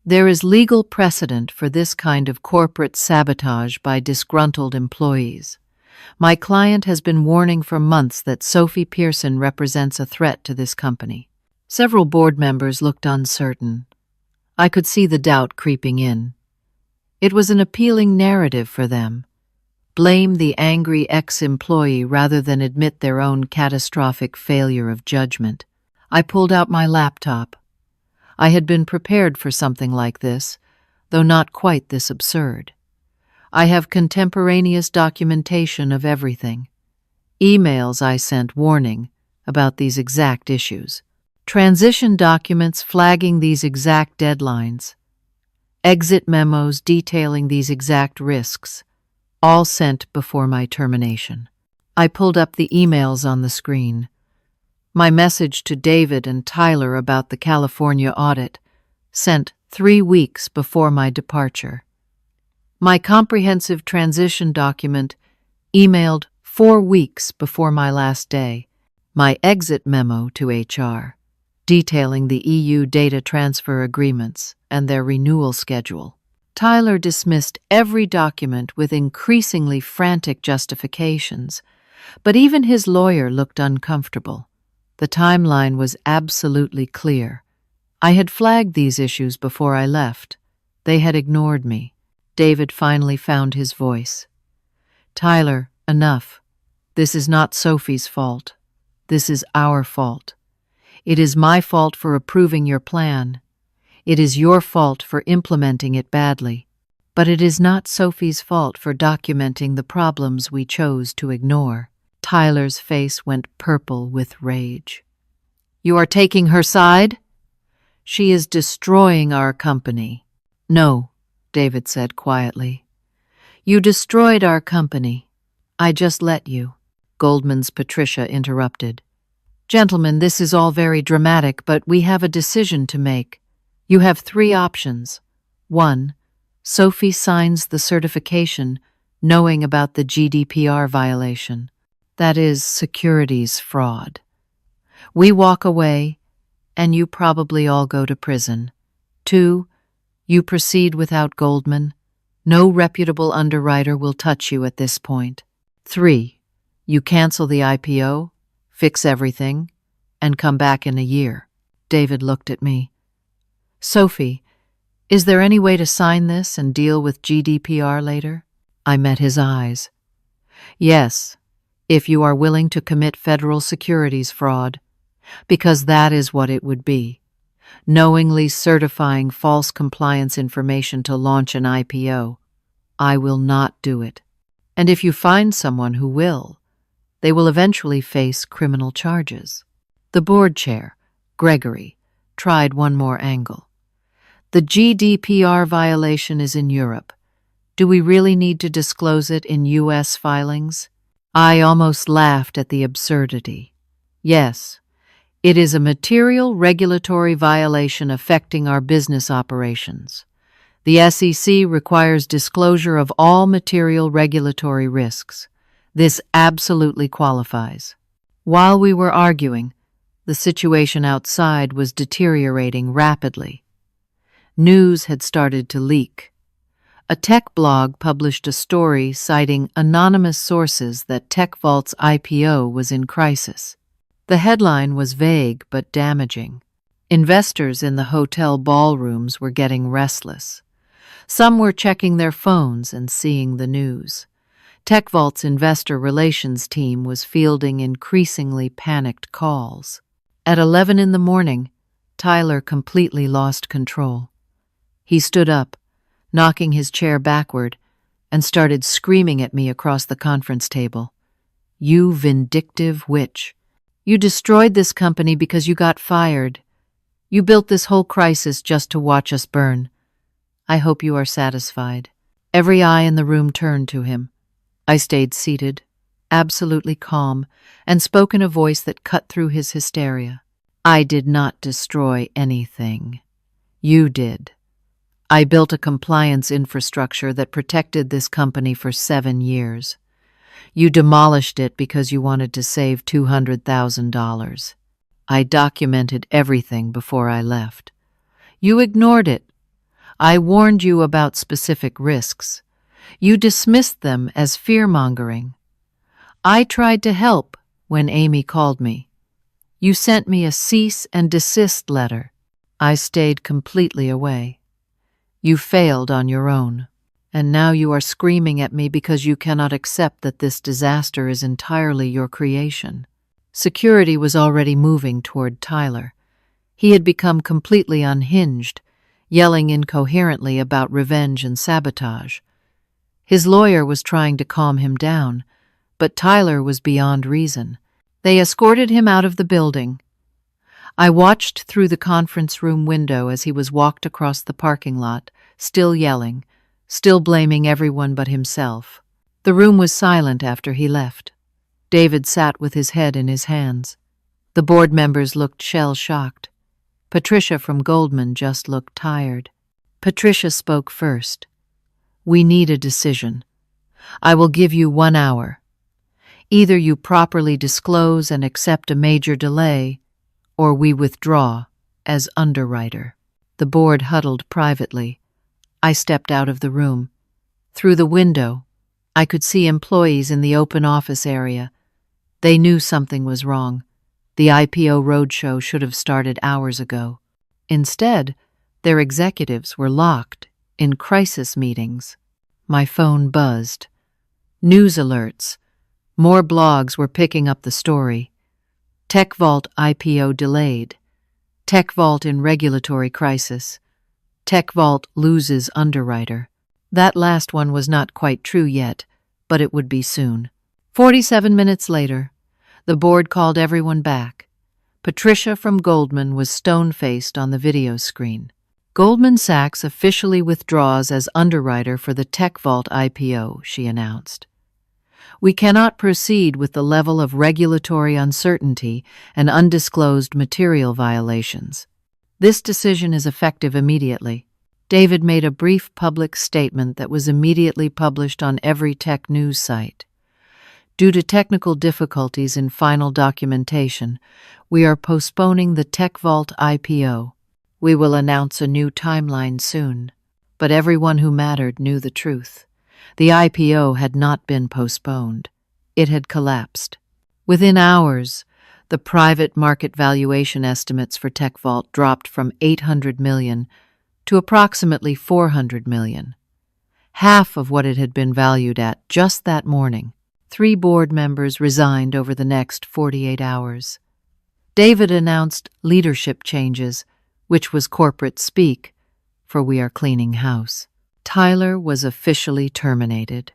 "There is legal precedent for this kind of corporate sabotage by disgruntled employees. My client has been warning for months that Sophie Pearson represents a threat to this company." Several board members looked uncertain. I could see the doubt creeping in. It was an appealing narrative for them. Blame the angry ex-employee rather than admit their own catastrophic failure of judgment. I pulled out my laptop. I had been prepared for something like this, though not quite this absurd. I have contemporaneous documentation of everything. Emails I sent warning about these exact issues. Transition documents flagging these exact deadlines. Exit memos detailing these exact risks, all sent before my termination. I pulled up the emails on the screen. My message to David and Tyler about the California audit, sent 3 weeks before my departure. My comprehensive transition document, emailed 4 weeks before my last day. My exit memo to HR, detailing the EU data transfer agreements and their renewal schedule. Tyler dismissed every document with increasingly frantic justifications, but even his lawyer looked uncomfortable. The timeline was absolutely clear. I had flagged these issues before I left. They had ignored me. David finally found his voice. "Tyler, enough. This is not Sophie's fault. This is our fault. It is my fault for approving your plan. It is your fault for implementing it badly. But it is not Sophie's fault for documenting the problems we chose to ignore." Tyler's face went purple with rage. "You are taking her side? She is destroying our company." "No," David said quietly. "You destroyed our company. I just let you." Goldman's Patricia interrupted. "Gentlemen, this is all very dramatic, but we have a decision to make. You have 3 options. 1. Sophie signs the certification, knowing about the GDPR violation. That is securities fraud. We walk away, and you probably all go to prison. 2. You proceed without Goldman. No reputable underwriter will touch you at this point. 3. You cancel the IPO, fix everything, and come back in a year." David looked at me. "Sophie, is there any way to sign this and deal with GDPR later?" I met his eyes. "Yes, if you are willing to commit federal securities fraud, because that is what it would be. Knowingly certifying false compliance information to launch an IPO. I will not do it. And if you find someone who will, they will eventually face criminal charges." The board chair, Gregory, tried one more angle. "The GDPR violation is in Europe. Do we really need to disclose it in U.S. filings?" I almost laughed at the absurdity. "Yes, it is a material regulatory violation affecting our business operations. The SEC requires disclosure of all material regulatory risks. This absolutely qualifies." While we were arguing, the situation outside was deteriorating rapidly. News had started to leak. A tech blog published a story citing anonymous sources that TechVault's IPO was in crisis. The headline was vague but damaging. Investors in the hotel ballrooms were getting restless. Some were checking their phones and seeing the news. TechVault's investor relations team was fielding increasingly panicked calls. At 11 in the morning, Tyler completely lost control. He stood up, knocking his chair backward, and started screaming at me across the conference table. "You vindictive witch. You destroyed this company because you got fired. You built this whole crisis just to watch us burn. I hope you are satisfied." Every eye in the room turned to him. I stayed seated, absolutely calm, and spoke in a voice that cut through his hysteria. I did not destroy anything. You did. I built a compliance infrastructure that protected this company for 7 years. You demolished it because you wanted to save $200,000. I documented everything before I left. You ignored it. I warned you about specific risks. You dismissed them as fear-mongering. I tried to help when Amy called me. You sent me a cease and desist letter. I stayed completely away. You failed on your own, and now you are screaming at me because you cannot accept that this disaster is entirely your creation. Security was already moving toward Tyler. He had become completely unhinged, yelling incoherently about revenge and sabotage. His lawyer was trying to calm him down, but Tyler was beyond reason. They escorted him out of the building. I watched through the conference room window as he was walked across the parking lot, still yelling, still blaming everyone but himself. The room was silent after he left. David sat with his head in his hands. The board members looked shell-shocked. Patricia from Goldman just looked tired. Patricia spoke first. We need a decision. I will give you 1 hour. Either you properly disclose and accept a major delay, or we withdraw as underwriter. The board huddled privately. I stepped out of the room. Through the window, I could see employees in the open office area. They knew something was wrong. The IPO roadshow should have started hours ago. Instead, their executives were locked in crisis meetings. My phone buzzed. News alerts. More blogs were picking up the story. TechVault IPO delayed. TechVault in regulatory crisis. TechVault loses underwriter. That last one was not quite true yet, but it would be soon. 47 minutes later, the board called everyone back. Patricia from Goldman was stone-faced on the video screen. Goldman Sachs officially withdraws as underwriter for the TechVault IPO, she announced. We cannot proceed with the level of regulatory uncertainty and undisclosed material violations. This decision is effective immediately. David made a brief public statement that was immediately published on every tech news site. Due to technical difficulties in final documentation, we are postponing the TechVault IPO. We will announce a new timeline soon. But everyone who mattered knew the truth. The IPO had not been postponed. It had collapsed. Within hours, the private market valuation estimates for TechVault dropped from $800 million to approximately $400 million, half of what it had been valued at just that morning. 3 board members resigned over the next 48 hours. David announced leadership changes, which was corporate speak, for we are cleaning house. Tyler was officially terminated.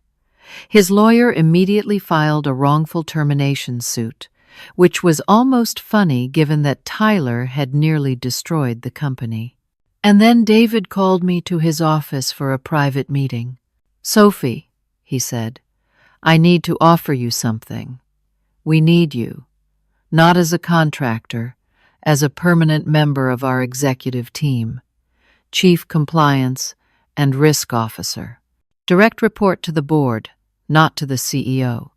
His lawyer immediately filed a wrongful termination suit, which was almost funny given that Tyler had nearly destroyed the company. And then David called me to his office for a private meeting. Sophie, he said, I need to offer you something. We need you, not as a contractor, as a permanent member of our executive team, Chief Compliance and Risk Officer. Direct report to the board, not to the CEO.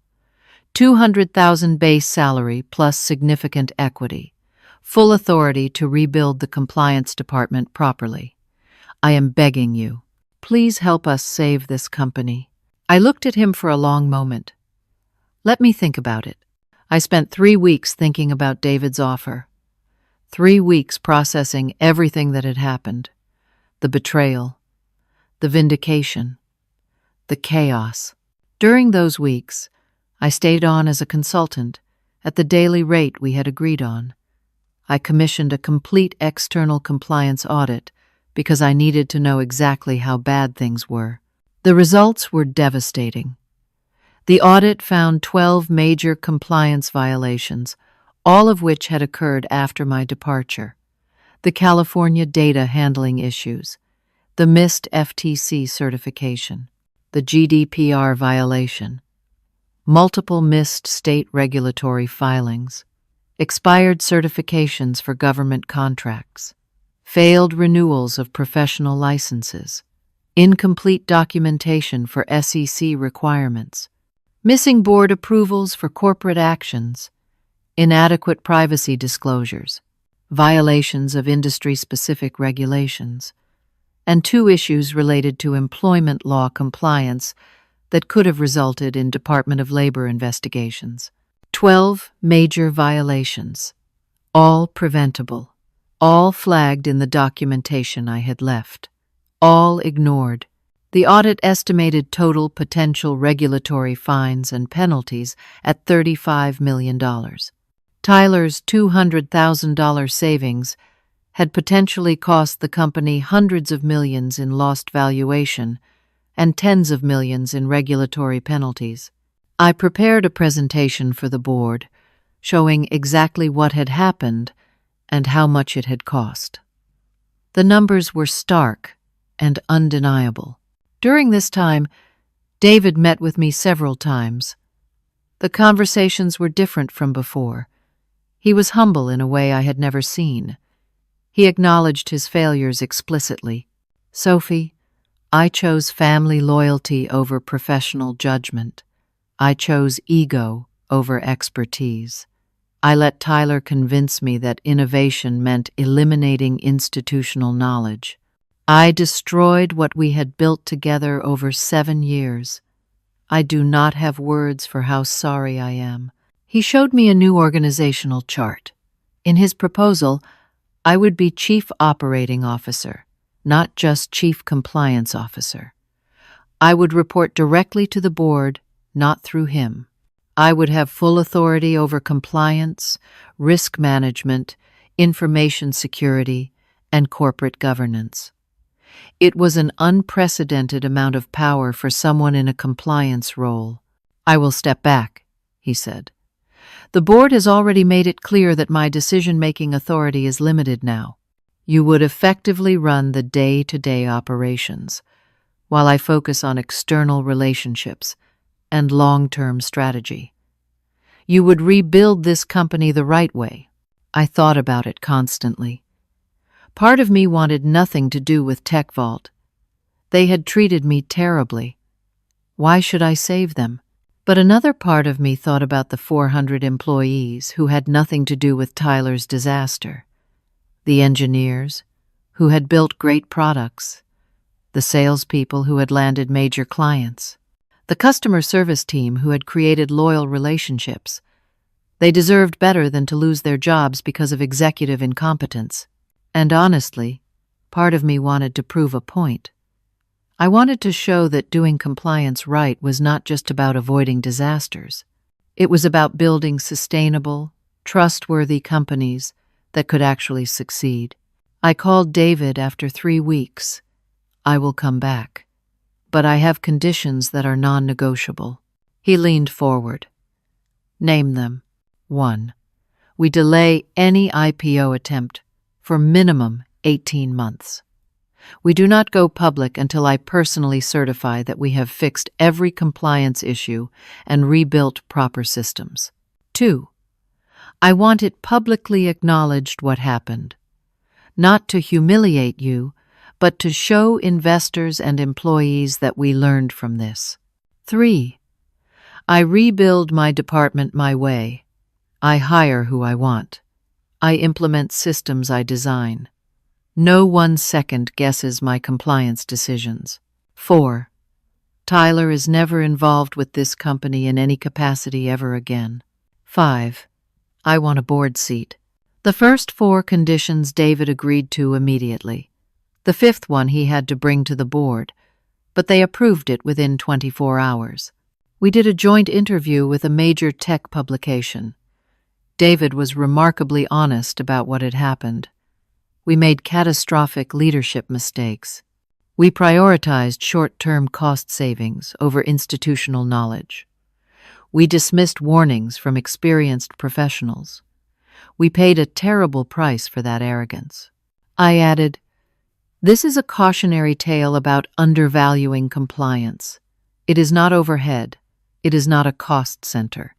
$200,000 base salary plus significant equity. Full authority to rebuild the compliance department properly. I am begging you. Please help us save this company. I looked at him for a long moment. Let me think about it. I spent 3 weeks thinking about David's offer. 3 weeks processing everything that had happened. The betrayal. The vindication. The chaos. During those weeks, I stayed on as a consultant at the daily rate we had agreed on. I commissioned a complete external compliance audit because I needed to know exactly how bad things were. The results were devastating. The audit found 12 major compliance violations, all of which had occurred after my departure. The California data handling issues, the missed FTC certification, the GDPR violation, multiple missed state regulatory filings, expired certifications for government contracts, failed renewals of professional licenses, incomplete documentation for SEC requirements, missing board approvals for corporate actions, inadequate privacy disclosures, violations of industry-specific regulations, and 2 issues related to employment law compliance that could have resulted in Department of Labor investigations. 12 major violations, all preventable, all flagged in the documentation I had left, all ignored. The audit estimated total potential regulatory fines and penalties at $35 million. Tyler's $200,000 savings had potentially cost the company hundreds of millions in lost valuation and tens of millions in regulatory penalties. I prepared a presentation for the board showing exactly what had happened and how much it had cost. The numbers were stark and undeniable. During this time, David met with me several times. The conversations were different from before. He was humble in a way I had never seen. He acknowledged his failures explicitly. "Sophie, I chose family loyalty over professional judgment. I chose ego over expertise. I let Tyler convince me that innovation meant eliminating institutional knowledge. I destroyed what we had built together over 7 years. I do not have words for how sorry I am." He showed me a new organizational chart. In his proposal, I would be Chief Operating Officer, not just Chief Compliance Officer. I would report directly to the board, not through him. I would have full authority over compliance, risk management, information security, and corporate governance. It was an unprecedented amount of power for someone in a compliance role. "I will step back," he said. "The board has already made it clear that my decision-making authority is limited now. You would effectively run the day-to-day operations, while I focus on external relationships and long-term strategy. You would rebuild this company the right way." I thought about it constantly. Part of me wanted nothing to do with TechVault. They had treated me terribly. Why should I save them? But another part of me thought about the 400 employees who had nothing to do with Tyler's disaster. The engineers, who had built great products. The salespeople who had landed major clients. The customer service team who had created loyal relationships. They deserved better than to lose their jobs because of executive incompetence. And honestly, part of me wanted to prove a point. I wanted to show that doing compliance right was not just about avoiding disasters. It was about building sustainable, trustworthy companies that could actually succeed. I called David after 3 weeks. "I will come back, but I have conditions that are non-negotiable." He leaned forward. "Name them." 1. We delay any IPO attempt for minimum 18 months. We do not go public until I personally certify that we have fixed every compliance issue and rebuilt proper systems. 2. I want it publicly acknowledged what happened, not to humiliate you, but to show investors and employees that we learned from this. 3. I rebuild my department my way. I hire who I want. I implement systems I design. No 1 second guesses my compliance decisions. 4. Tyler is never involved with this company in any capacity ever again. 5. I want a board seat. The first 4 conditions David agreed to immediately. The 5th one he had to bring to the board, but they approved it within 24 hours. We did a joint interview with a major tech publication. David was remarkably honest about what had happened. We made catastrophic leadership mistakes. We prioritized short-term cost savings over institutional knowledge. We dismissed warnings from experienced professionals. We paid a terrible price for that arrogance. I added, "This is a cautionary tale about undervaluing compliance. It is not overhead. It is not a cost center.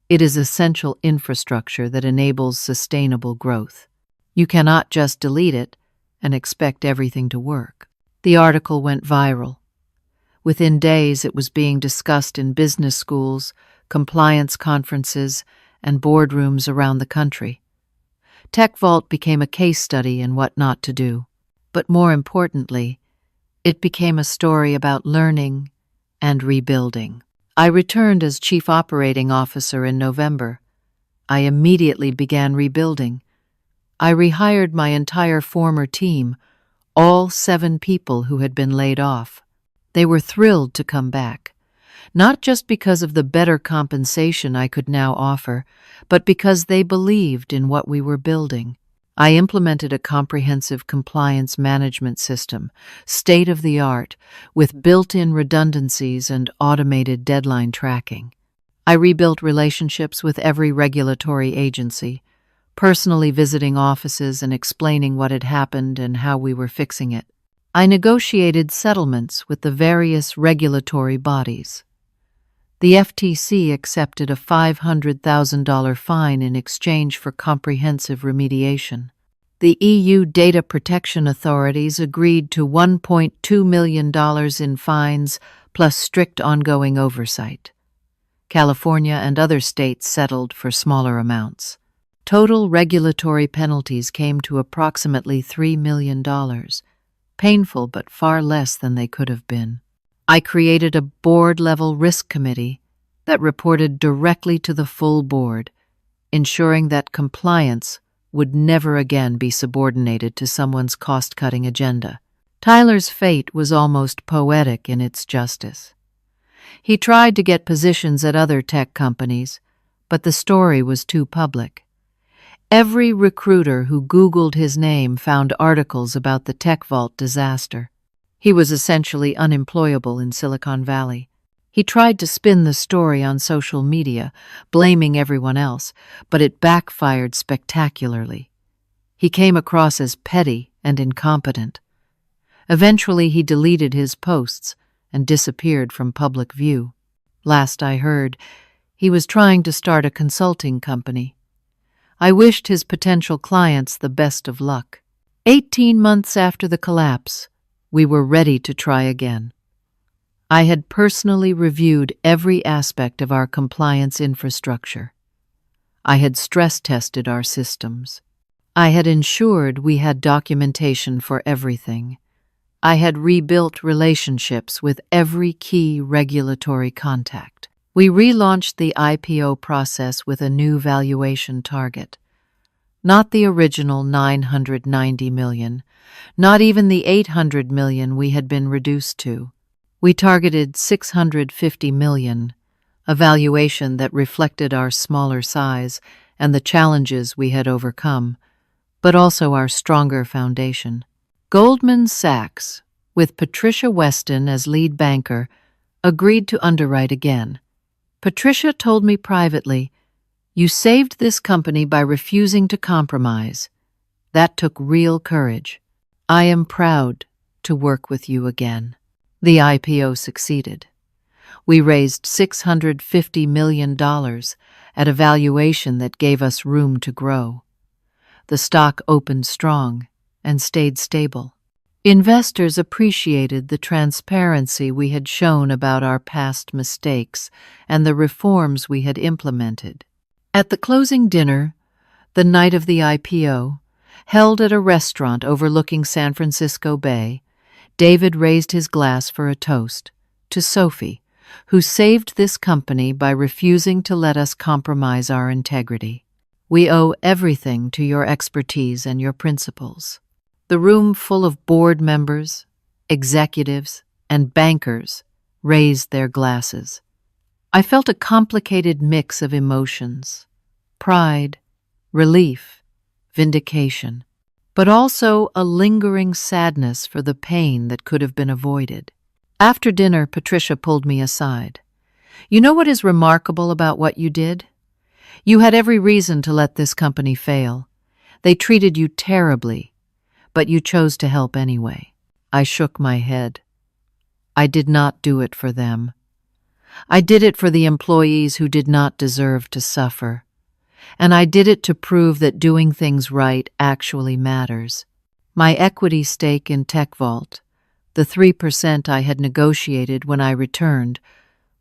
It is essential infrastructure that enables sustainable growth. You cannot just delete it and expect everything to work. The article went viral. Within days, it was being discussed in business schools, compliance conferences, and boardrooms around the country. Tech Vault became a case study in what not to do. But more importantly, it became a story about learning and rebuilding. I returned as Chief Operating Officer in November. I immediately began rebuilding. I rehired my entire former team, all 7 people who had been laid off. They were thrilled to come back, not just because of the better compensation I could now offer, but because they believed in what we were building. I implemented a comprehensive compliance management system, state-of-the-art, with built-in redundancies and automated deadline tracking. I rebuilt relationships with every regulatory agency, personally visiting offices and explaining what had happened and how we were fixing it. I negotiated settlements with the various regulatory bodies. The FTC accepted a $500,000 fine in exchange for comprehensive remediation. The EU data protection authorities agreed to $1.2 million in fines plus strict ongoing oversight. California and other states settled for smaller amounts. Total regulatory penalties came to approximately $3 million, painful but far less than they could have been. I created a board-level risk committee that reported directly to the full board, ensuring that compliance would never again be subordinated to someone's cost-cutting agenda. Tyler's fate was almost poetic in its justice. He tried to get positions at other tech companies, but the story was too public. Every recruiter who Googled his name found articles about the Tech Vault disaster. He was essentially unemployable in Silicon Valley. He tried to spin the story on social media, blaming everyone else, but it backfired spectacularly. He came across as petty and incompetent. Eventually, he deleted his posts and disappeared from public view. Last I heard, he was trying to start a consulting company. I wished his potential clients the best of luck. 18 months after the collapse, we were ready to try again. I had personally reviewed every aspect of our compliance infrastructure. I had stress-tested our systems. I had ensured we had documentation for everything. I had rebuilt relationships with every key regulatory contact. We relaunched the IPO process with a new valuation target. Not the original $990 million, not even the $800 million we had been reduced to. We targeted $650 million, a valuation that reflected our smaller size and the challenges we had overcome, but also our stronger foundation. Goldman Sachs, with Patricia Weston as lead banker, agreed to underwrite again. Patricia told me privately, "You saved this company by refusing to compromise. That took real courage. I am proud to work with you again." The IPO succeeded. We raised $650 million at a valuation that gave us room to grow. The stock opened strong and stayed stable. Investors appreciated the transparency we had shown about our past mistakes and the reforms we had implemented. At the closing dinner, the night of the IPO, held at a restaurant overlooking San Francisco Bay, David raised his glass for a toast to Sophie, who saved this company by refusing to let us compromise our integrity. "We owe everything to your expertise and your principles." The room full of board members, executives, and bankers raised their glasses. I felt a complicated mix of emotions: pride, relief, vindication, but also a lingering sadness for the pain that could have been avoided. After dinner, Patricia pulled me aside. "You know what is remarkable about what you did? You had every reason to let this company fail. They treated you terribly, but you chose to help anyway." I shook my head. "I did not do it for them. I did it for the employees who did not deserve to suffer. And I did it to prove that doing things right actually matters. My equity stake in TechVault, the 3% I had negotiated when I returned,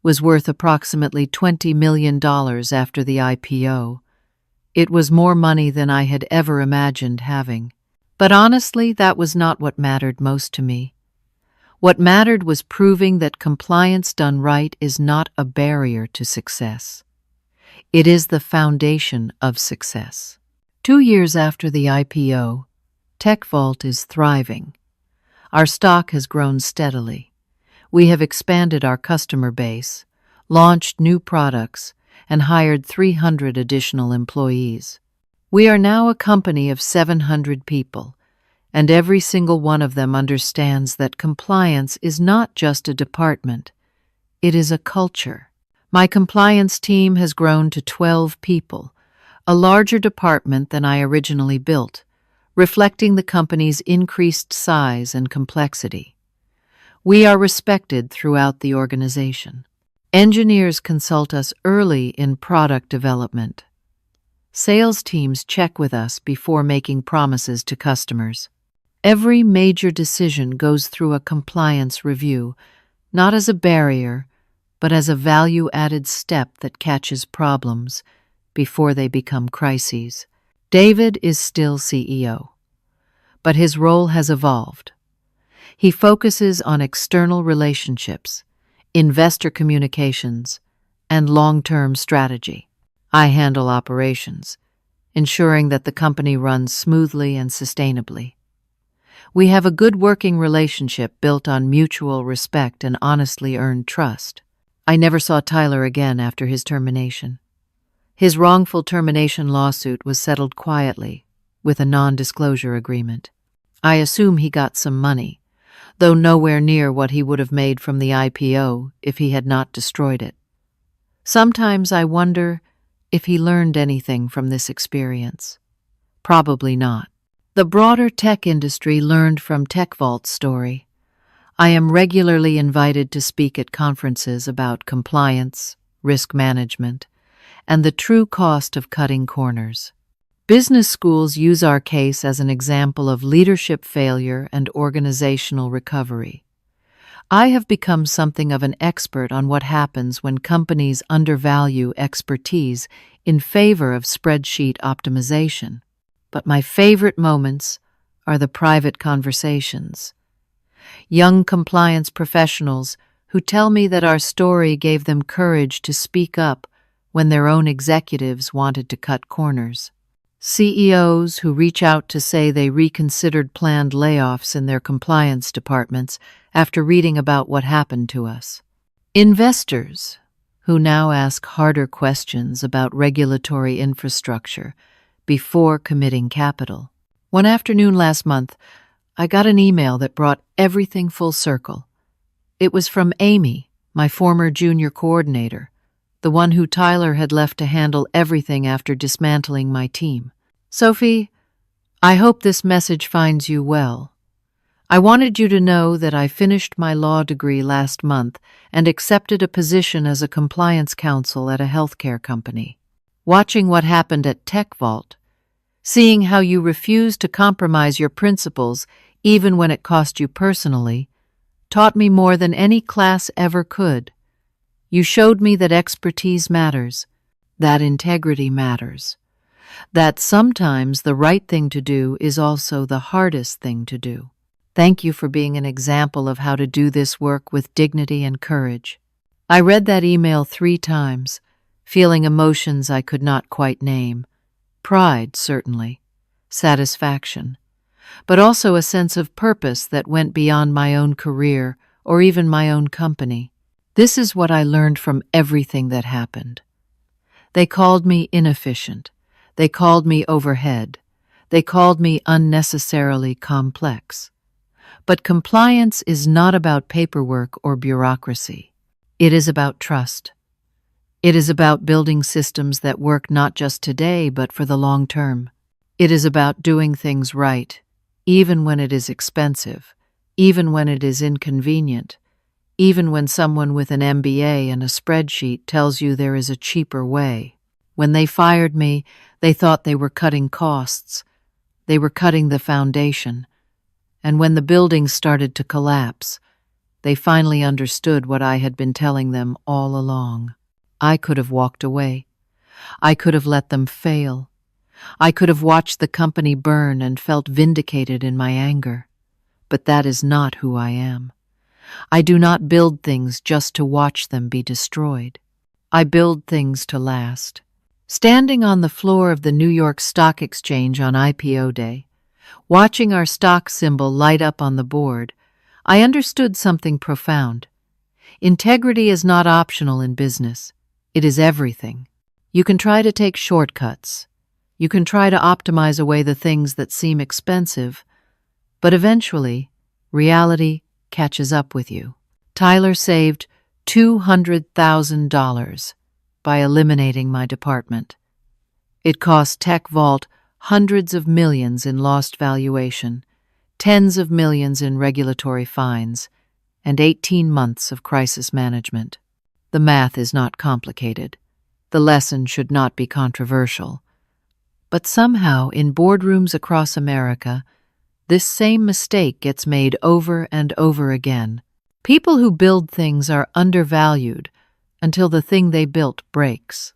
was worth approximately $20 million after the IPO. It was more money than I had ever imagined having. But honestly, that was not what mattered most to me. What mattered was proving that compliance done right is not a barrier to success. It is the foundation of success. 2 years after the IPO, TechVault is thriving. Our stock has grown steadily. We have expanded our customer base, launched new products, and hired 300 additional employees. We are now a company of 700 people, and every single one of them understands that compliance is not just a department, it is a culture. My compliance team has grown to 12 people, a larger department than I originally built, reflecting the company's increased size and complexity. We are respected throughout the organization. Engineers consult us early in product development. Sales teams check with us before making promises to customers. Every major decision goes through a compliance review, not as a barrier, but as a value-added step that catches problems before they become crises. David is still CEO, but his role has evolved. He focuses on external relationships, investor communications, and long-term strategy. I handle operations, ensuring that the company runs smoothly and sustainably. We have a good working relationship built on mutual respect and honestly earned trust. I never saw Tyler again after his termination. His wrongful termination lawsuit was settled quietly, with a non-disclosure agreement. I assume he got some money, though nowhere near what he would have made from the IPO if he had not destroyed it. Sometimes I wonder if he learned anything from this experience. Probably not. The broader tech industry learned from TechVault's story. I am regularly invited to speak at conferences about compliance, risk management, and the true cost of cutting corners. Business schools use our case as an example of leadership failure and organizational recovery. I have become something of an expert on what happens when companies undervalue expertise in favor of spreadsheet optimization. But my favorite moments are the private conversations. Young compliance professionals who tell me that our story gave them courage to speak up when their own executives wanted to cut corners. CEOs who reach out to say they reconsidered planned layoffs in their compliance departments after reading about what happened to us. Investors who now ask harder questions about regulatory infrastructure before committing capital. One afternoon last month, I got an email that brought everything full circle. It was from Amy, my former junior coordinator, the one who Tyler had left to handle everything after dismantling my team. Sophie, I hope this message finds you well. I wanted you to know that I finished my law degree last month and accepted a position as a compliance counsel at a healthcare company. Watching what happened at TechVault, seeing how you refused to compromise your principles even when it cost you personally, taught me more than any class ever could. You showed me that expertise matters, that integrity matters, that sometimes the right thing to do is also the hardest thing to do. Thank you for being an example of how to do this work with dignity and courage. I read that email 3 times, feeling emotions I could not quite name. Pride, certainly, satisfaction, but also a sense of purpose that went beyond my own career or even my own company. This is what I learned from everything that happened. They called me inefficient. They called me overhead. They called me unnecessarily complex. But compliance is not about paperwork or bureaucracy. It is about trust. It is about building systems that work not just today, but for the long term. It is about doing things right, even when it is expensive, even when it is inconvenient, even when someone with an MBA and a spreadsheet tells you there is a cheaper way. When they fired me, they thought they were cutting costs. They were cutting the foundation. And when the building started to collapse, they finally understood what I had been telling them all along. I could have walked away. I could have let them fail. I could have watched the company burn and felt vindicated in my anger. But that is not who I am. I do not build things just to watch them be destroyed. I build things to last. Standing on the floor of the New York Stock Exchange on IPO day, watching our stock symbol light up on the board, I understood something profound. Integrity is not optional in business. It is everything. You can try to take shortcuts. You can try to optimize away the things that seem expensive, but eventually, reality catches up with you. Tyler saved $200,000 by eliminating my department. It cost Tech Vault hundreds of millions in lost valuation, tens of millions in regulatory fines, and 18 months of crisis management. The math is not complicated. The lesson should not be controversial. But somehow, in boardrooms across America, this same mistake gets made over and over again. People who build things are undervalued until the thing they built breaks.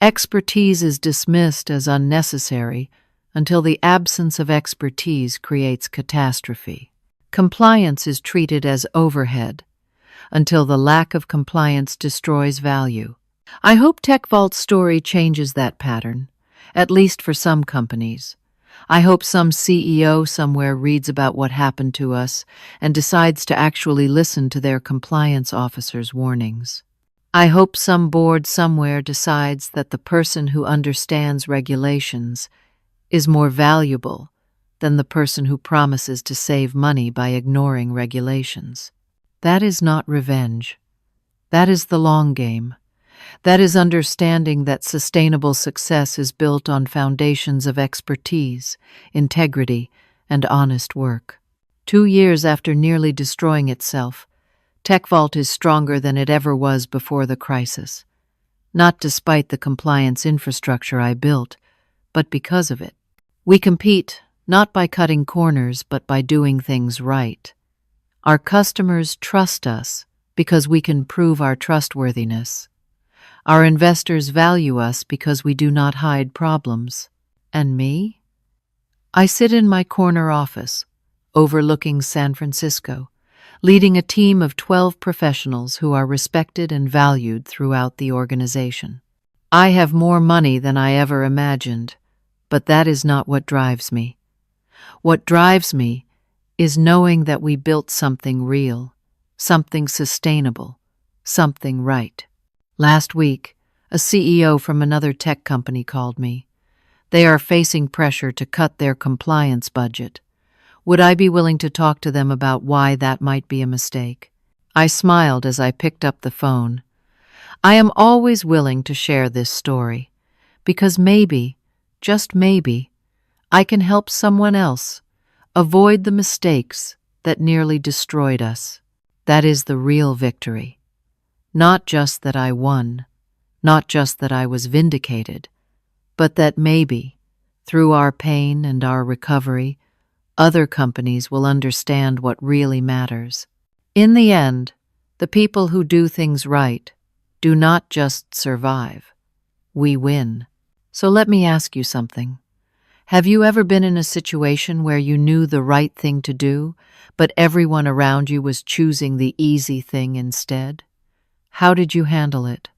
Expertise is dismissed as unnecessary until the absence of expertise creates catastrophe. Compliance is treated as overhead until the lack of compliance destroys value. I hope TechVault's story changes that pattern, at least for some companies. I hope some CEO somewhere reads about what happened to us and decides to actually listen to their compliance officer's warnings. I hope some board somewhere decides that the person who understands regulations is more valuable than the person who promises to save money by ignoring regulations. That is not revenge. That is the long game. That is understanding that sustainable success is built on foundations of expertise, integrity, and honest work. 2 years after nearly destroying itself, TechVault is stronger than it ever was before the crisis. Not despite the compliance infrastructure I built, but because of it. We compete not by cutting corners, but by doing things right. Our customers trust us because we can prove our trustworthiness. Our investors value us because we do not hide problems. And me? I sit in my corner office, overlooking San Francisco, leading a team of 12 professionals who are respected and valued throughout the organization. I have more money than I ever imagined, but that is not what drives me. What drives me is knowing that we built something real, something sustainable, something right. Last week, a CEO from another tech company called me. They are facing pressure to cut their compliance budget. Would I be willing to talk to them about why that might be a mistake? I smiled as I picked up the phone. I am always willing to share this story, because maybe, just maybe, I can help someone else avoid the mistakes that nearly destroyed us. That is the real victory. Not just that I won, not just that I was vindicated, but that maybe, through our pain and our recovery, other companies will understand what really matters. In the end, the people who do things right do not just survive. We win. So let me ask you something. Have you ever been in a situation where you knew the right thing to do, but everyone around you was choosing the easy thing instead? How did you handle it?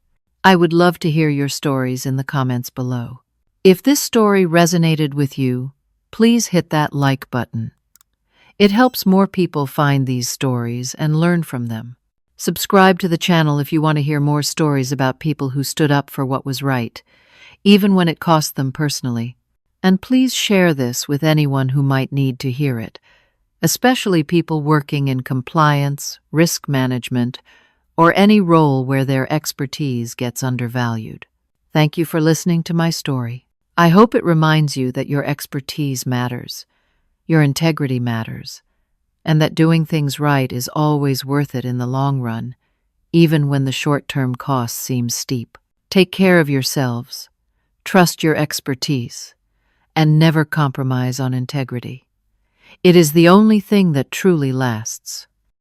I would love to hear your stories in the comments below. If this story resonated with you, please hit that like button. It helps more people find these stories and learn from them. Subscribe to the channel if you want to hear more stories about people who stood up for what was right, even when it cost them personally. And please share this with anyone who might need to hear it, especially people working in compliance, risk management, or any role where their expertise gets undervalued. Thank you for listening to my story. I hope it reminds you that your expertise matters, your integrity matters, and that doing things right is always worth it in the long run, even when the short-term costs seem steep. Take care of yourselves, trust your expertise, and never compromise on integrity. It is the only thing that truly lasts.